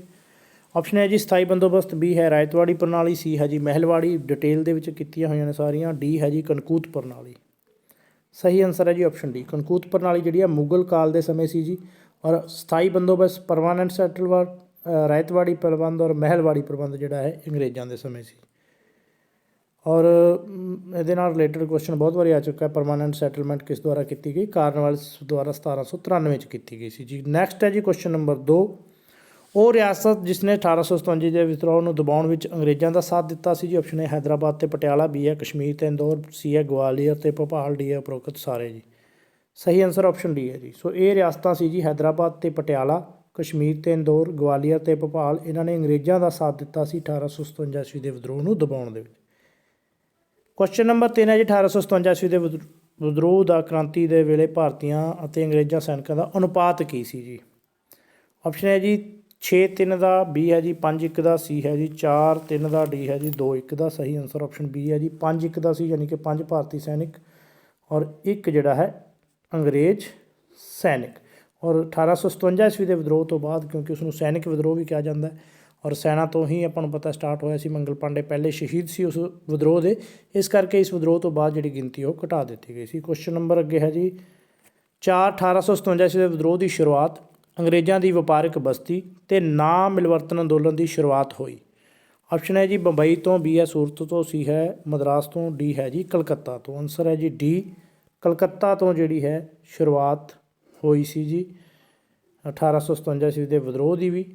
ਆਪਸ਼ਨ ਹੈ ਜੀ ਸਥਾਈ ਬੰਦੋਬਸਤ, ਬੀ ਹੈ ਰਾਇਤਵਾੜੀ ਪ੍ਰਣਾਲੀ, ਸੀ ਹੈ ਜੀ ਮਹਿਲਵਾੜੀ, ਡਿਟੇਲ ਦੇ ਵਿੱਚ ਕੀਤੀਆਂ ਹੋਈਆਂ ਨੇ ਸਾਰੀਆਂ, ਡੀ ਹੈ ਜੀ ਕਨਕੂਤ ਪ੍ਰਣਾਲੀ। ਸਹੀ ਆਨਸਰ ਹੈ ਜੀ ਆਪਸ਼ਨ ਡੀ। ਕਨਕੂਤ ਪ੍ਰਣਾਲੀ ਜਿਹੜੀ ਆ ਮੁਗਲ ਕਾਲ ਦੇ ਸਮੇਂ ਸੀ ਜੀ, ਔਰ ਸਥਾਈ ਬੰਦੋਬਸਤ ਪਰਮਾਨੈਂਟ ਸੈਟਲਮੈਂਟ ਰਾਇਤਵਾੜੀ ਪ੍ਰਬੰਧ ਔਰ ਮਹਿਲਵਾੜੀ ਪ੍ਰਬੰਧ ਜਿਹੜਾ ਹੈ ਅੰਗਰੇਜ਼ਾਂ ਦੇ ਸਮੇਂ ਸੀ। ਔਰ ਇਹਦੇ ਨਾਲ ਰਿਲੇਟਡ ਕੁਐਸਚਨ ਬਹੁਤ ਵਾਰੀ ਆ ਚੁੱਕਾ ਹੈ, ਪਰਮਾਨੈਂਟ ਸੈਟਲਮੈਂਟ ਕਿਸ ਦੁਆਰਾ ਕੀਤੀ ਗਈ? ਕਾਰਨਵਾਲਿਸ ਦੁਆਰਾ 1793 'ਚ ਕੀਤੀ ਗਈ ਸੀ ਜੀ। ਨੈਕਸਟ ਹੈ ਜੀ ਕੁਐਸਚਨ ਨੰਬਰ 2, ਉਹ ਰਿਆਸਤ ਜਿਸ ਨੇ 1857 ਦੇ ਵਿਦਰੋਹ ਨੂੰ ਦਬਾਉਣ ਵਿੱਚ ਅੰਗਰੇਜ਼ਾਂ ਦਾ ਸਾਥ ਦਿੱਤਾ ਸੀ ਜੀ। ਆਪਸ਼ਨ ਹੈ ਹੈਦਰਾਬਾਦ ਅਤੇ ਪਟਿਆਲਾ, ਬੀ ਹੈ ਕਸ਼ਮੀਰ ਅਤੇ ਇੰਦੌਰ, ਸੀ ਹੈ ਗਵਾਲੀਅਰ ਅਤੇ ਭੋਪਾਲ, ਡੀ ਹੈ ਉਪਰੋਕਤ ਸਾਰੇ ਜੀ। ਸਹੀ ਆਨਸਰ ਆਪਸ਼ਨ ਡੀ ਹੈ ਜੀ। ਸੋ ਇਹ ਰਿਆਸਤਾਂ ਸੀ ਜੀ ਹੈਦਰਾਬਾਦ ਅਤੇ ਪਟਿਆਲਾ, ਕਸ਼ਮੀਰ ਅਤੇ ਇੰਦੌਰ, ਗਵਾਲੀਅਰ ਅਤੇ ਭੋਪਾਲ। ਇਹਨਾਂ ਨੇ ਅੰਗਰੇਜ਼ਾਂ ਦਾ ਸਾਥ ਦਿੱਤਾ ਸੀ 1857 ਈਸਵੀ ਦੇ ਵਿਦਰੋਹ ਨੂੰ ਦਬਾਉਣ ਦੇ ਵਿੱਚ। ਕੁਐਸਚਨ ਨੰਬਰ 3 ਹੈ ਜੀ 1857 ਈਸਵੀ ਦੇ ਵਿਦਰੋਹ ਦਾ ਕ੍ਰਾਂਤੀ ਦੇ ਵੇਲੇ ਭਾਰਤੀਆਂ ਅਤੇ ਅੰਗਰੇਜ਼ਾਂ ਸੈਨਿਕਾਂ ਦਾ ਅਨੁਪਾਤ ਕੀ ਸੀ ਜੀ। ਆਪਸ਼ਨ ਹੈ ਜੀ 6-3 ਦਾ, ਬੀ ਹੈ ਜੀ 5-1 ਦਾ, ਸੀ ਹੈ ਜੀ 4-3 ਦਾ, ਡੀ ਹੈ ਜੀ 2-1 ਦਾ। ਸਹੀ ਆਨਸਰ ਆਪਸ਼ਨ ਬੀ ਹੈ ਜੀ 5-1 ਦਾ ਸੀ, ਯਾਨੀ ਕਿ 5 ਭਾਰਤੀ ਸੈਨਿਕ ਔਰ 1 ਜਿਹੜਾ ਹੈ ਅੰਗਰੇਜ਼ ਸੈਨਿਕ। ਔਰ 1857 ਈਸਵੀ ਦੇ ਵਿਦਰੋਹ ਤੋਂ ਬਾਅਦ, ਕਿਉਂਕਿ ਉਸਨੂੰ ਸੈਨਿਕ ਵਿਦਰੋਹ ਵੀ ਕਿਹਾ ਜਾਂਦਾ ਹੈ ਔਰ ਸੈਨਾ ਤੋਂ ਹੀ ਆਪਾਂ ਨੂੰ ਪਤਾ ਸਟਾਰਟ ਹੋਇਆ ਸੀ, ਮੰਗਲ ਪਾਂਡੇ ਪਹਿਲੇ ਸ਼ਹੀਦ ਸੀ ਉਸ ਵਿਦਰੋਹ ਦੇ, ਇਸ ਕਰਕੇ ਇਸ ਵਿਦਰੋਹ ਤੋਂ ਬਾਅਦ ਜਿਹੜੀ ਗਿਣਤੀ ਉਹ ਘਟਾ ਦਿੱਤੀ ਗਈ ਸੀ। ਕੁਐਸਚਨ ਨੰਬਰ ਅੱਗੇ ਹੈ ਜੀ 4, 1857 ਈਸਵੀ ਦੇ ਵਿਦਰੋਹ ਦੀ ਸ਼ੁਰੂਆਤ, ਅੰਗਰੇਜ਼ਾਂ ਦੀ ਵਪਾਰਕ ਬਸਤੀ ਅਤੇ ਨਾ ਮਿਲਵਰਤਨ ਅੰਦੋਲਨ ਦੀ ਸ਼ੁਰੂਆਤ ਹੋਈ। ਆਪਸ਼ਨ ਹੈ ਜੀ ਬੰਬਈ ਤੋਂ, ਬੀ ਹੈ ਸੂਰਤ ਤੋਂ, ਸੀ ਹੈ ਮਦਰਾਸ ਤੋਂ, ਡੀ ਹੈ ਜੀ ਕਲਕੱਤਾ ਤੋਂ। ਆਨਸਰ ਹੈ ਜੀ ਡੀ, ਕਲਕੱਤਾ ਤੋਂ ਜਿਹੜੀ ਹੈ ਸ਼ੁਰੂਆਤ ਹੋਈ ਸੀ ਜੀ 1857 ਈਸਵੀ ਦੇ ਵਿਦਰੋਹ ਦੀ ਵੀ,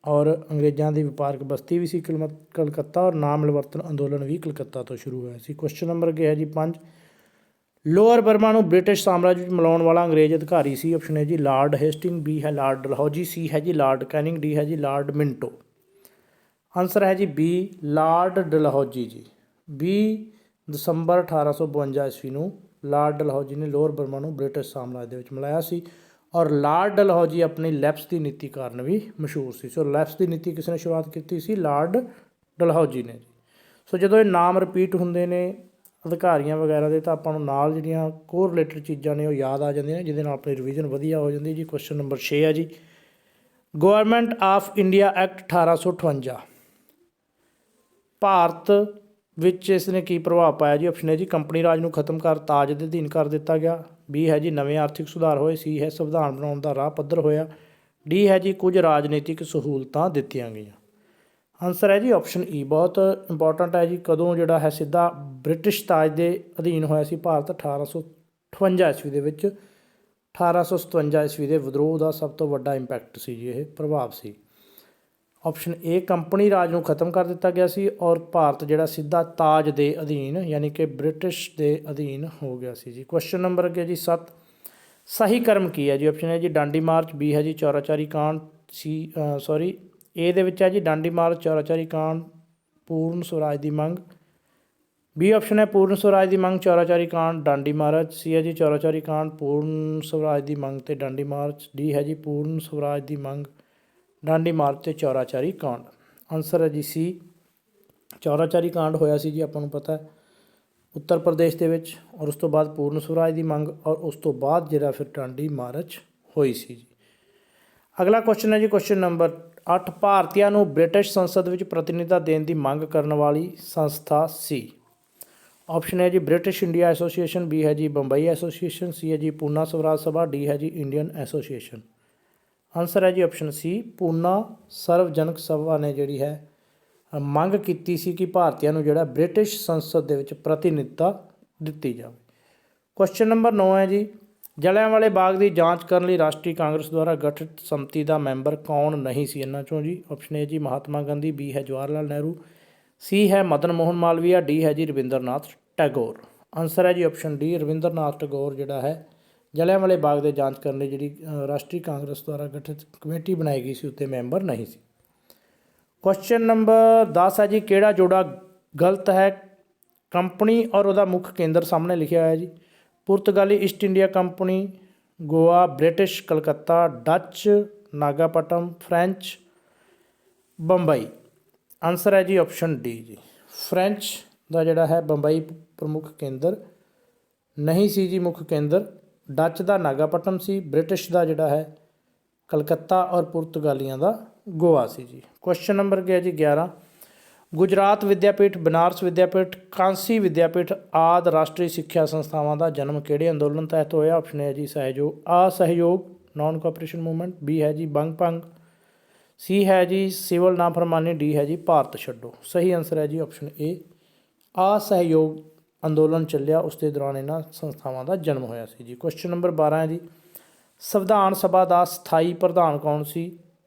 ਔਰ ਅੰਗਰੇਜ਼ਾਂ ਦੀ ਵਪਾਰਕ ਬਸਤੀ ਵੀ ਸੀ ਕਲਕੱਤਾ, ਔਰ ਨਾ ਮਿਲਵਰਤਨ ਅੰਦੋਲਨ ਵੀ ਕਲਕੱਤਾ ਤੋਂ ਸ਼ੁਰੂ ਹੋਇਆ ਸੀ। ਕੁਐਸਚਨ ਨੰਬਰ ਅੱਗੇ ਹੈ ਜੀ 5, ਲੋਅਰ ਬਰਮਾ ਨੂੰ ਬ੍ਰਿਟਿਸ਼ ਸਾਮਰਾਜ ਵਿੱਚ ਮਿਲਾਉਣ ਵਾਲਾ ਅੰਗਰੇਜ਼ ਅਧਿਕਾਰੀ ਸੀ। ਆਪਸ਼ਨ ਹੈ ਜੀ ਲਾਰਡ ਹੇਸਟਿੰਗ, ਬੀ ਹੈ ਲਾਰਡ ਡਲਹੌਜੀ, ਸੀ ਹੈ ਜੀ ਲਾਰਡ ਕੈਨਿੰਗ, ਡੀ ਹੈ ਜੀ ਲਾਰਡ ਮਿੰਟੋ। ਆਨਸਰ ਹੈ ਜੀ ਬੀ ਲਾਰਡ ਡਲਹੌਜੀ ਜੀ। 20 ਦਸੰਬਰ 1852 ਈਸਵੀ ਨੂੰ ਲਾਰਡ ਡਲਹੌਜੀ ਨੇ ਲੋਅਰ ਬਰਮਾ ਨੂੰ ਬ੍ਰਿਟਿਸ਼ ਸਾਮਰਾਜ ਦੇ ਵਿੱਚ ਮਿਲਾਇਆ ਸੀ, ਔਰ ਲਾਰਡ ਡਲਹੌਜੀ ਆਪਣੀ ਲੈਪਸ ਦੀ ਨੀਤੀ ਕਾਰਨ ਵੀ ਮਸ਼ਹੂਰ ਸੀ। ਸੋ ਲੈਪਸ ਦੀ ਨੀਤੀ ਕਿਸ ਨੇ ਸ਼ੁਰੂਆਤ ਕੀਤੀ ਸੀ? ਲਾਰਡ ਡਲਹੌਜੀ ਨੇ ਜੀ। ਸੋ ਜਦੋਂ ਇਹ ਨਾਮ ਰਿਪੀਟ ਹੁੰਦੇ ਨੇ ਅਧਿਕਾਰੀਆਂ ਵਗੈਰਾ ਦੇ, ਤਾਂ ਆਪਾਂ ਨੂੰ ਨਾਲ ਜਿਹੜੀਆਂ ਕੋਰ ਰਿਲੇਟਡ ਚੀਜ਼ਾਂ ਨੇ ਉਹ ਯਾਦ ਆ ਜਾਂਦੀਆਂ ਨੇ, ਜਿਹਦੇ ਨਾਲ ਆਪਣੀ ਰਿਵੀਜ਼ਨ ਵਧੀਆ ਹੋ ਜਾਂਦੀ ਜੀ। ਕੁਐਸਚਨ ਨੰਬਰ 6 ਹੈ ਜੀ, government of India act 1858 Bharat ਵਿੱਚ ਇਸ ਨੇ ਕੀ ਪ੍ਰਭਾਵ ਪਾਇਆ ਜੀ। ਆਪਸ਼ਨ ਹੈ ਜੀ ਕੰਪਨੀ ਰਾਜ ਨੂੰ ਖਤਮ ਕਰ ਤਾਜ ਦੇ ਅਧੀਨ ਕਰ ਦਿੱਤਾ ਗਿਆ, ਬੀ ਹੈ ਜੀ ਨਵੇਂ ਆਰਥਿਕ ਸੁਧਾਰ ਹੋਏ, ਸੀ ਹੈ ਸੰਵਿਧਾਨ ਬਣਾਉਣ ਦਾ ਰਾਹ ਪੱਧਰ ਹੋਇਆ, ਡੀ ਹੈ ਜੀ ਕੁਝ ਰਾਜਨੀਤਿਕ ਸਹੂਲਤਾਂ ਦਿੱਤੀਆਂ ਗਈਆਂ। ਆਨਸਰ ਹੈ ਜੀ ਆਪਸ਼ਨ ਈ, ਬਹੁਤ ਇੰਪੋਰਟੈਂਟ ਹੈ ਜੀ। ਕਦੋਂ ਜਿਹੜਾ ਹੈ ਸਿੱਧਾ ਬ੍ਰਿਟਿਸ਼ ਤਾਜ ਦੇ ਅਧੀਨ ਹੋਇਆ ਸੀ ਭਾਰਤ? 1858 ਈਸਵੀ ਦੇ ਵਿੱਚ। 1857 ਈਸਵੀ ਦੇ ਵਿਦਰੋਹ ਦਾ ਸਭ ਤੋਂ ਵੱਡਾ ਇੰਪੈਕਟ ਸੀ ਜੀ, ਇਹ ਪ੍ਰਭਾਵ ਸੀ। ਆਪਸ਼ਨ ਏ ਕੰਪਨੀ ਰਾਜ ਨੂੰ ਖਤਮ ਕਰ ਦਿੱਤਾ ਗਿਆ ਸੀ, ਔਰ ਭਾਰਤ ਜਿਹੜਾ ਸਿੱਧਾ ਤਾਜ ਦੇ ਅਧੀਨ ਯਾਨੀ ਕਿ ਬ੍ਰਿਟਿਸ਼ ਦੇ ਅਧੀਨ ਹੋ ਗਿਆ ਸੀ ਜੀ। ਕੁਐਸਚਨ ਨੰਬਰ ਅੱਗੇ ਜੀ 7, ਸਹੀ ਕਰਮ ਕੀ ਹੈ ਜੀ। ਆਪਸ਼ਨ ਹੈ ਜੀ ਡਾਂਡੀ ਮਾਰਚ, ਬੀ ਹੈ ਜੀ ਚੌਰਾਚਾਰੀ ਕਾਂਡ, ਏ ਦੇ ਵਿੱਚ ਹੈ ਜੀ ਡਾਂਡੀ ਮਾਰਚ, ਚੌਰਾਚਾਰੀ ਕਾਂਡ, ਪੂਰਨ ਸਵਰਾਜ ਦੀ ਮੰਗ। ਬੀ ਆਪਸ਼ਨ ਹੈ ਪੂਰਨ ਸਵਰਾਜ ਦੀ ਮੰਗ, ਚੌਰਾਚਾਰੀ ਕਾਂਡ, ਡਾਂਡੀ ਮਾਰਚ। ਸੀ ਹੈ ਜੀ ਚੌਰਾਚਾਰੀ ਕਾਂਡ, ਪੂਰਨ ਸਵਰਾਜ ਦੀ ਮੰਗ ਅਤੇ ਡਾਂਡੀ ਮਾਰਚ। ਡੀ ਹੈ ਜੀ ਪੂਰਨ ਸਵਰਾਜ ਦੀ ਮੰਗ, ਡਾਂਡੀ ਮਾਰਚ ਅਤੇ ਚੌਰਾਚਾਰੀ ਕਾਂਡ। ਆਨਸਰ ਹੈ ਜੀ ਸੀ, ਚੌਰਾਚਾਰੀ ਕਾਂਡ ਹੋਇਆ ਸੀ ਜੀ, ਆਪਾਂ ਨੂੰ ਪਤਾ ਉੱਤਰ ਪ੍ਰਦੇਸ਼ ਦੇ ਵਿੱਚ, ਔਰ ਉਸ ਤੋਂ ਬਾਅਦ ਪੂਰਨ ਸਵਰਾਜ ਦੀ ਮੰਗ, ਔਰ ਉਸ ਤੋਂ ਬਾਅਦ ਜਿਹੜਾ ਫਿਰ ਡਾਂਡੀ ਮਾਰਚ ਹੋਈ ਸੀ ਜੀ। ਅਗਲਾ ਕੁਐਸਚਨ ਹੈ ਜੀ ਕੁਐਸਚਨ ਨੰਬਰ 8, ਭਾਰਤੀਆਂ ਨੂੰ ਬ੍ਰਿਟਿਸ਼ ਸੰਸਦ ਵਿੱਚ ਪ੍ਰਤੀਨਿਧਤਾ ਦੇਣ ਦੀ ਮੰਗ ਕਰਨ ਵਾਲੀ ਸੰਸਥਾ ਸੀ। ਆਪਸ਼ਨ ਹੈ ਜੀ ਬ੍ਰਿਟਿਸ਼ ਇੰਡੀਆ ਐਸੋਸੀਏਸ਼ਨ, ਬੀ ਹੈ ਜੀ ਬੰਬਈ ਐਸੋਸੀਏਸ਼ਨ, ਸੀ ਹੈ ਜੀ ਪੂਨਾ ਸਵਰਾਜ ਸਭਾ, ਡੀ ਹੈ ਜੀ ਇੰਡੀਅਨ ਐਸੋਸੀਏਸ਼ਨ। ਆਨਸਰ ਹੈ ਜੀ ਆਪਸ਼ਨ ਸੀ, ਪੂਨਾ ਸਰਵਜਨਕ ਸਭਾ ਨੇ ਜਿਹੜੀ ਹੈ ਮੰਗ ਕੀਤੀ ਸੀ ਕਿ ਭਾਰਤੀਆਂ ਨੂੰ ਜਿਹੜਾ ਬ੍ਰਿਟਿਸ਼ ਸੰਸਦ ਦੇ ਵਿੱਚ ਪ੍ਰਤੀਨਿਧਤਾ ਦਿੱਤੀ ਜਾਵੇ। ਕੁਐਸਚਨ ਨੰਬਰ 9 ਹੈ ਜੀ, ਜਲਿਆਂਵਾਲੇ ਬਾਗ ਦੀ ਜਾਂਚ ਕਰਨ ਲਈ ਰਾਸ਼ਟਰੀ ਕਾਂਗਰਸ ਦੁਆਰਾ ਗਠਿਤ ਸਮਿਤੀ ਦਾ ਮੈਂਬਰ ਕੌਣ ਨਹੀਂ ਸੀ ਇਹਨਾਂ ਚੋਂ ਜੀ। ਆਪਸ਼ਨ ਏ ਜੀ ਮਹਾਤਮਾ ਗਾਂਧੀ, ਬੀ ਹੈ ਜਵਾਹਰ ਲਾਲ ਨਹਿਰੂ, ਸੀ ਹੈ ਮਦਨ ਮੋਹਨ ਮਾਲਵੀਆ, ਡੀ ਹੈ ਜੀ ਰਵਿੰਦਰ ਨਾਥ ਟੈਗੋਰ। ਆਨਸਰ ਹੈ ਜੀ ਆਪਸ਼ਨ ਡੀ, ਰਵਿੰਦਰ ਨਾਥ ਟੈਗੋਰ ਜਿਹੜਾ ਹੈ ਜਲਿਆਂਵਾਲੇ ਬਾਗ ਦੇ ਜਾਂਚ ਕਰਨ ਲਈ ਜਿਹੜੀ ਰਾਸ਼ਟਰੀ ਕਾਂਗਰਸ ਦੁਆਰਾ ਗਠਿਤ ਕਮੇਟੀ ਬਣਾਈ ਗਈ ਸੀ ਉੱਤੇ ਮੈਂਬਰ ਨਹੀਂ ਸੀ। ਕੁਐਸਚਨ ਨੰਬਰ 10 ਹੈ ਜੀ, ਕਿਹੜਾ ਜੋੜਾ ਗਲਤ ਹੈ ਕੰਪਨੀ ਔਰ ਉਹਦਾ ਮੁੱਖ ਕੇਂਦਰ ਸਾਹਮਣੇ ਲਿਖਿਆ ਹੋਇਆ ਜੀ। ਪੁਰਤਗਾਲੀ East India Company, Goa, British Calcutta, Dutch Nagapattinam, French Bombay. Answer ਹੈ ਜੀ ਆਪਸ਼ਨ ਡੀ ਜੀ। ਫ੍ਰੈਂਚ ਦਾ ਜਿਹੜਾ ਹੈ ਬੰਬਈ ਪ੍ਰਮੁੱਖ ਕੇਂਦਰ ਨਹੀਂ ਸੀ ਜੀ ਮੁੱਖ ਕੇਂਦਰ। ਡੱਚ ਦਾ ਨਾਗਾਪਟਮ ਸੀ, ਬ੍ਰਿਟਿਸ਼ ਦਾ ਜਿਹੜਾ ਹੈ ਕਲਕੱਤਾ ਔਰ ਪੁਰਤਗਾਲੀਆਂ ਦਾ ਗੋਆ ਸੀ ਜੀ। ਕੁਐਸਚਨ ਨੰਬਰ ਗਿਆ ਜੀ 11। ਗੁਜਰਾਤ ਵਿਦਿਆਪੀਠ, ਬਨਾਰਸ ਵਿਦਿਆਪੀਠ, ਕਾਂਸੀ ਵਿਦਿਆਪੀਠ ਆਦਿ ਰਾਸ਼ਟਰੀ ਸਿੱਖਿਆ ਸੰਸਥਾਵਾਂ ਦਾ ਜਨਮ ਕਿਹੜੇ ਅੰਦੋਲਨ ਤਹਿਤ ਹੋਇਆ? ਆਪਸ਼ਨ ਹੈ ਜੀ ਅਸਹਿਯੋਗ ਨॉन ਕੋਆਪਰੇਸ਼ਨ ਮੂਵਮੈਂਟ, ਬੀ ਹੈ ਜੀ ਬੰਗ ਭੰਗ, ਸੀ ਹੈ ਜੀ ਸਿਵਲ ਨਾਫਰਮਾਨੀ, ਡੀ ਹੈ ਜੀ ਭਾਰਤ ਛੱਡੋ। ਸਹੀ ਆਨਸਰ ਹੈ ਜੀ ਆਪਸ਼ਨ ਏ ਅਸਹਿਯੋਗ ਅੰਦੋਲਨ ਚੱਲਿਆ, ਉਸ ਦੇ ਦੌਰਾਨ ਇਹਨਾਂ ਸੰਸਥਾਵਾਂ ਦਾ ਜਨਮ ਹੋਇਆ ਸੀ ਜੀ। ਕੁਐਸਚਨ ਨੰਬਰ 12 ਹੈ ਜੀ ਸੰਵਿਧਾਨ ਸਭਾ ਦਾ ਸਥਾਈ ਪ੍ਰਧਾਨ ਕੌਣ ਸੀ?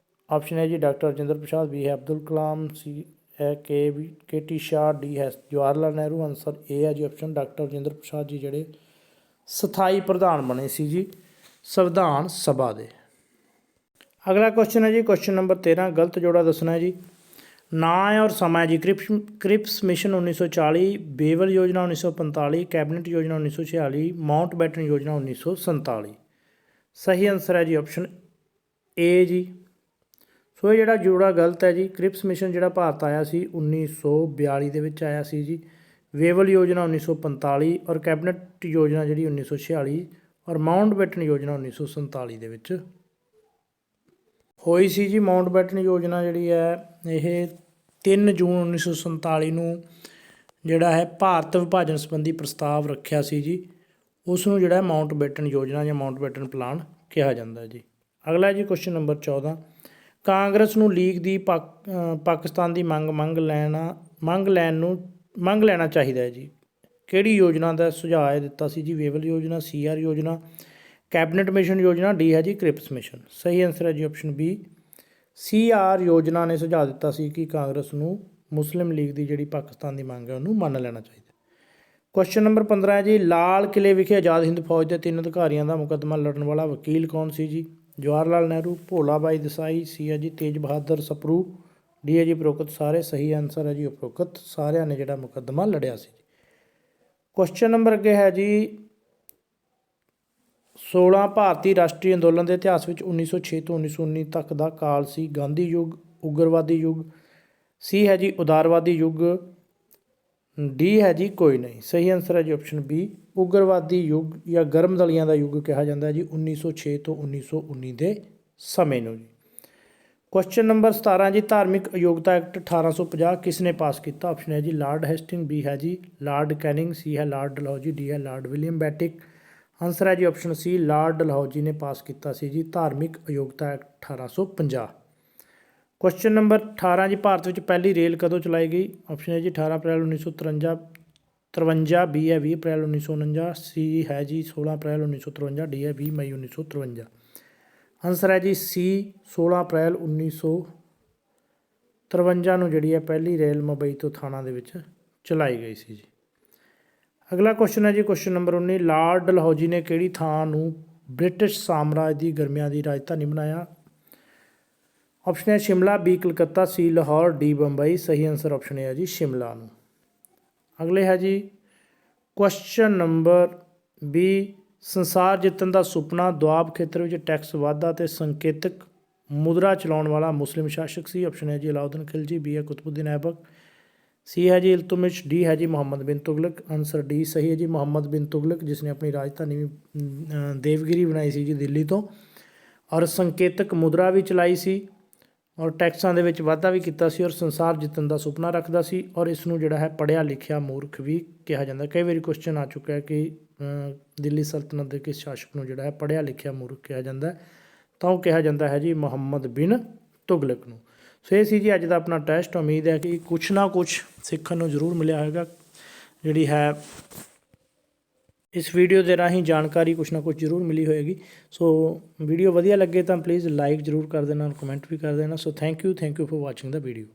ਆਪਸ਼ਨ ਹੈ ਜੀ ਡਾਕਟਰ ਰਾਜਿੰਦਰ ਪ੍ਰਸਾਦ, ਬੀ ਹੈ ਅਬਦੁਲ ਕਲਾਮ, ਸੀ ਹੈ ਕੇ ਟੀ ਸ਼ਾਹ, ਡੀ ਹੈ ਜਵਾਹਰ ਲਾਲ ਨਹਿਰੂ। ਆਨਸਰ ਏ ਹੈ ਜੀ ਆਪਸ਼ਨ ਡਾਕਟਰ ਰਾਜਿੰਦਰ ਪ੍ਰਸਾਦ ਜੀ ਜਿਹੜੇ ਸਥਾਈ ਪ੍ਰਧਾਨ ਬਣੇ ਸੀ ਜੀ ਸੰਵਿਧਾਨ ਸਭਾ ਦੇ। ਅਗਲਾ ਕੁਐਸਚਨ ਹੈ ਜੀ ਕੁਐਸਚਨ ਨੰਬਰ 13। ਗਲਤ ਜੋੜਾ ਦੱਸਣਾ ਹੈ ਜੀ। ਨਾਂ ਔਰ ਸਮਾਂ ਹੈ ਜੀ ਕ੍ਰਿਪਸ ਮਿਸ਼ਨ 1940, ਬੇਵਲ ਯੋਜਨਾ 1945, ਕੈਬਨਿਟ ਯੋਜਨਾ 1946, ਮਾਊਂਟ ਬੈਟਨ ਯੋਜਨਾ 1947। ਸਹੀ ਆਨਸਰ ਹੈ ਜੀ ਆਪਸ਼ਨ ਏ ਜੀ। ਸੋ ਇਹ ਜਿਹੜਾ ਜੋੜਾ ਗਲਤ ਹੈ ਜੀ। ਕ੍ਰਿਪਸ ਮਿਸ਼ਨ ਜਿਹੜਾ ਭਾਰਤ ਆਇਆ ਸੀ 1942 ਦੇ ਵਿੱਚ ਆਇਆ ਸੀ ਜੀ। ਵੇਵਲ ਯੋਜਨਾ 1945 ਔਰ ਕੈਬਨਿਟ ਯੋਜਨਾ ਜਿਹੜੀ 1946 ਔਰ ਮਾਊਂਟ ਬੈਟਨ ਯੋਜਨਾ 1947 ਦੇ ਵਿੱਚ ਹੋਈ ਸੀ ਜੀ। ਮਾਊਂਟ ਬੈਟਨ ਯੋਜਨਾ ਜਿਹੜੀ ਹੈ ਇਹ 3 ਜੂਨ 1947 ਨੂੰ ਜਿਹੜਾ ਹੈ ਭਾਰਤ ਵਿਭਾਜਨ ਸੰਬੰਧੀ ਪ੍ਰਸਤਾਵ ਰੱਖਿਆ ਸੀ ਜੀ, ਉਸ ਨੂੰ ਜਿਹੜਾ ਮਾਊਂਟ ਬੈਟਨ ਯੋਜਨਾ ਜਾਂ ਮਾਊਂਟ ਬੈਟਨ ਪਲਾਨ ਕਿਹਾ ਜਾਂਦਾ ਜੀ। ਅਗਲਾ ਜੀ ਕੁਐਸਚਨ ਨੰਬਰ 14। ਕਾਂਗਰਸ ਨੂੰ ਲੀਗ ਦੀ ਪਾਕਿਸਤਾਨ ਦੀ ਮੰਗ ਲੈਣਾ ਚਾਹੀਦਾ ਹੈ ਜੀ। ਕਿਹੜੀ ਯੋਜਨਾ ਦਾ ਸੁਝਾਅ ਦਿੱਤਾ ਸੀ ਜੀ? ਵੇਵਲ ਯੋਜਨਾ, CR ਯੋਜਨਾ, ਕੈਬਨਿਟ ਮਿਸ਼ਨ ਯੋਜਨਾ, ਡੀ ਹੈ ਜੀ ਕ੍ਰਿਪਸ ਮਿਸ਼ਨ। ਸਹੀ ਆਨਸਰ ਹੈ ਜੀ ਆਪਸ਼ਨ ਬੀ CR ਯੋਜਨਾ ਨੇ ਸੁਝਾਅ ਦਿੱਤਾ ਸੀ ਕਿ ਕਾਂਗਰਸ ਨੂੰ ਮੁਸਲਿਮ ਲੀਗ ਦੀ ਜਿਹੜੀ ਪਾਕਿਸਤਾਨ ਦੀ ਮੰਗ ਹੈ ਉਹਨੂੰ ਮੰਨ ਲੈਣਾ ਚਾਹੀਦਾ। ਕੁਐਸਚਨ ਨੰਬਰ 15 ਹੈ ਜੀ ਲਾਲ ਕਿਲ੍ਹੇ ਵਿਖੇ ਆਜ਼ਾਦ ਹਿੰਦ ਫੌਜ ਦੇ 3 ਅਧਿਕਾਰੀਆਂ ਦਾ ਮੁਕੱਦਮਾ ਲੜਨ ਵਾਲਾ ਵਕੀਲ ਕੌਣ ਸੀ ਜੀ? ਜਵਾਹਰ ਲਾਲ ਨਹਿਰੂ, ਭੋਲਾ ਬਾਈ ਦੇਸਾਈ, ਸੀ ਹੈ ਜੀ ਤੇਜ ਬਹਾਦਰ ਸਪਰੂ, ਡੀ ਹੈ ਜੀ ਉਪਰੋਕਤ ਸਾਰੇ। ਸਹੀ ਆਨਸਰ ਹੈ ਜੀ ਉਪਰੋਕਤ ਸਾਰਿਆਂ ਨੇ ਜਿਹੜਾ ਮੁਕੱਦਮਾ ਲੜਿਆ ਸੀ। ਕੁਐਸਚਨ ਨੰਬਰ ਅੱਗੇ ਹੈ ਜੀ 16 ਭਾਰਤੀ ਰਾਸ਼ਟਰੀ ਅੰਦੋਲਨ ਦੇ ਇਤਿਹਾਸ ਵਿੱਚ 1906 ਤੋਂ 1919 ਤੱਕ ਦਾ ਕਾਲ ਸੀ। ਗਾਂਧੀ ਯੁੱਗ, ਉਗਰਵਾਦੀ ਯੁੱਗ, ਸੀ ਹੈ ਜੀ ਉਦਾਰਵਾਦੀ ਯੁੱਗ, ਡੀ ਹੈ ਜੀ ਕੋਈ ਨਹੀਂ। ਸਹੀ ਆਨਸਰ ਹੈ ਜੀ ਆਪਸ਼ਨ ਬੀ ਉਗਰਵਾਦੀ ਯੁੱਗ ਜਾਂ ਗਰਮ ਦਲੀਆਂ ਦਾ ਯੁੱਗ ਕਿਹਾ ਜਾਂਦਾ ਜੀ 1906 ਤੋਂ 1919 ਦੇ ਸਮੇਂ ਨੂੰ ਜੀ। ਕੁਐਸਚਨ ਨੰਬਰ 17 ਜੀ ਧਾਰਮਿਕ ਅਯੋਗਤਾ ਐਕਟ 1850 ਕਿਸ ਨੇ ਪਾਸ ਕੀਤਾ? ਆਪਸ਼ਨ ਹੈ ਜੀ ਲਾਰਡ ਹੈਸਟਿੰਗ, ਬੀ ਹੈ ਜੀ ਲਾਰਡ ਕੈਨਿੰਗ, ਸੀ ਹੈ ਲਾਰਡ ਡਲਹੌਜੀ, ਡੀ ਹੈ ਲਾਰਡ ਵਿਲੀਅਮ ਬੈਟਿਕ। ਆਨਸਰ ਹੈ ਜੀ ਆਪਸ਼ਨ ਸੀ ਲਾਰਡ ਡਲਹੌਜੀ ਨੇ ਪਾਸ ਕੀਤਾ ਸੀ ਜੀ ਧਾਰਮਿਕ ਅਯੋਗਤਾ ਐਕਟ 1850। ਕੁਐਸਚਨ ਨੰਬਰ 18 ਜੀ ਭਾਰਤ ਵਿੱਚ ਪਹਿਲੀ ਰੇਲ ਕਦੋਂ ਚਲਾਈ ਗਈ? ਆਪਸ਼ਨ ਹੈ ਜੀ 18 ਅਪ੍ਰੈਲ 1953, ਬੀ ਹੈ 20 ਅਪ੍ਰੈਲ 1949, ਸੀ ਹੈ ਜੀ 16 ਅਪ੍ਰੈਲ 1953, ਡੀ ਹੈ 20 ਮਈ 1953। ਆਨਸਰ ਹੈ ਜੀ ਸੀ 16 ਅਪ੍ਰੈਲ 1953 ਨੂੰ ਜਿਹੜੀ ਹੈ ਪਹਿਲੀ ਰੇਲ ਮੁੰਬਈ ਤੋਂ ਥਾਣਾ ਦੇ ਵਿੱਚ ਚਲਾਈ ਗਈ ਸੀ ਜੀ। ਅਗਲਾ ਕੁਐਸਚਨ ਹੈ ਜੀ ਕੁਐਸਚਨ ਨੰਬਰ 19 ਲਾਰਡ ਡਲਹੌਜੀ ਨੇ ਕਿਹੜੀ ਥਾਂ ਨੂੰ ਬ੍ਰਿਟਿਸ਼ ਸਾਮਰਾਜ ਦੀ ਗਰਮੀਆਂ ਦੀ ਰਾਜਧਾਨੀ ਬਣਾਇਆ? ਆਪਸ਼ਨ ਹੈ ਸ਼ਿਮਲਾ, ਬੀ ਕਲਕੱਤਾ, ਸੀ ਲਾਹੌਰ, ਡੀ ਬੰਬਈ। ਸਹੀ ਆਨਸਰ ਆਪਸ਼ਨ ਹੈ ਜੀ ਸ਼ਿਮਲਾ ਨੂੰ। ਅਗਲੇ ਹੈ ਜੀ ਕੁਐਸਚਨ ਨੰਬਰ 20 ਸੰਸਾਰ ਜਿੱਤਣ ਦਾ ਸੁਪਨਾ ਦੁਆਬ ਖੇਤਰ ਵਿੱਚ ਟੈਕਸ ਵਾਧਾ ਅਤੇ ਸੰਕੇਤਕ ਮੁਦਰਾ ਚਲਾਉਣ ਵਾਲਾ ਮੁਸਲਿਮ ਸ਼ਾਸਕ ਸੀ। ਆਪਸ਼ਨ ਹੈ ਜੀ ਅਲਾਉਦੀਨ ਖਿਲਜੀ, ਬੀ ਹੈ ਕੁਤਬੁੱਦੀਨ ਐਬਕ, ਸੀ ਹੈ ਜੀ ਇਲਤੁਤਮਿਸ਼, ਡੀ ਹੈ ਜੀ ਮੁਹੰਮਦ ਬਿਨ ਤੁਗਲਕ। ਆਨਸਰ ਡੀ ਸਹੀ ਹੈ ਜੀ ਮੁਹੰਮਦ ਬਿਨ ਤੁਗਲਕ, ਜਿਸ ਨੇ ਆਪਣੀ ਰਾਜਧਾਨੀ ਦੇਵਗਿਰੀ ਬਣਾਈ ਸੀ ਜੀ ਦਿੱਲੀ ਤੋਂ, ਔਰ ਸੰਕੇਤਕ ਮੁਦਰਾ ਵੀ ਚਲਾਈ ਸੀ ਔਰ ਟੈਕਸਾਂ ਦੇ ਵਿੱਚ ਵਾਧਾ ਵੀ ਕੀਤਾ ਸੀ ਔਰ ਸੰਸਾਰ ਜਿੱਤਣ ਦਾ ਸੁਪਨਾ ਰੱਖਦਾ ਸੀ ਔਰ ਇਸ ਨੂੰ ਜਿਹੜਾ ਹੈ ਪੜ੍ਹਿਆ ਲਿਖਿਆ ਮੂਰਖ ਵੀ ਕਿਹਾ ਜਾਂਦਾ। ਕਈ ਵਾਰੀ ਕੁਐਸਚਨ ਆ ਚੁੱਕਾ ਹੈ ਕਿ ਦਿੱਲੀ ਸਲਤਨਤ ਦੇ ਕਿਸ ਸ਼ਾਸਕ ਨੂੰ ਜਿਹੜਾ ਹੈ ਪੜ੍ਹਿਆ ਲਿਖਿਆ ਮੂਰਖ ਕਿਹਾ ਜਾਂਦਾ, ਤਾਂ ਉਹ ਕਿਹਾ ਜਾਂਦਾ ਹੈ ਜੀ ਮੁਹੰਮਦ ਬਿਨ ਤੁਗਲਕ ਨੂੰ। ਸੋ ਇਹ ਸੀ ਜੀ ਅੱਜ ਦਾ ਆਪਣਾ ਟੈਸਟ। ਉਮੀਦ ਹੈ ਕਿ ਕੁਛ ਨਾ ਕੁਛ ਸਿੱਖਣ ਨੂੰ ਜ਼ਰੂਰ ਮਿਲਿਆ ਹੋਵੇਗਾ। ਜਿਹੜੀ ਹੈ ਇਸ ਵੀਡੀਓ ਦੇ ਰਾਹੀਂ ਜਾਣਕਾਰੀ ਕੁਛ ਨਾ ਕੁਛ ਜ਼ਰੂਰ ਮਿਲੀ ਹੋਏਗੀ। ਸੋ ਵੀਡੀਓ ਵਧੀਆ ਲੱਗੇ ਤਾਂ ਪਲੀਜ਼ ਲਾਈਕ ਜ਼ਰੂਰ ਕਰ ਦੇਣਾ, ਕਮੈਂਟ ਵੀ ਕਰ ਦੇਣਾ। So thank you for watching the video.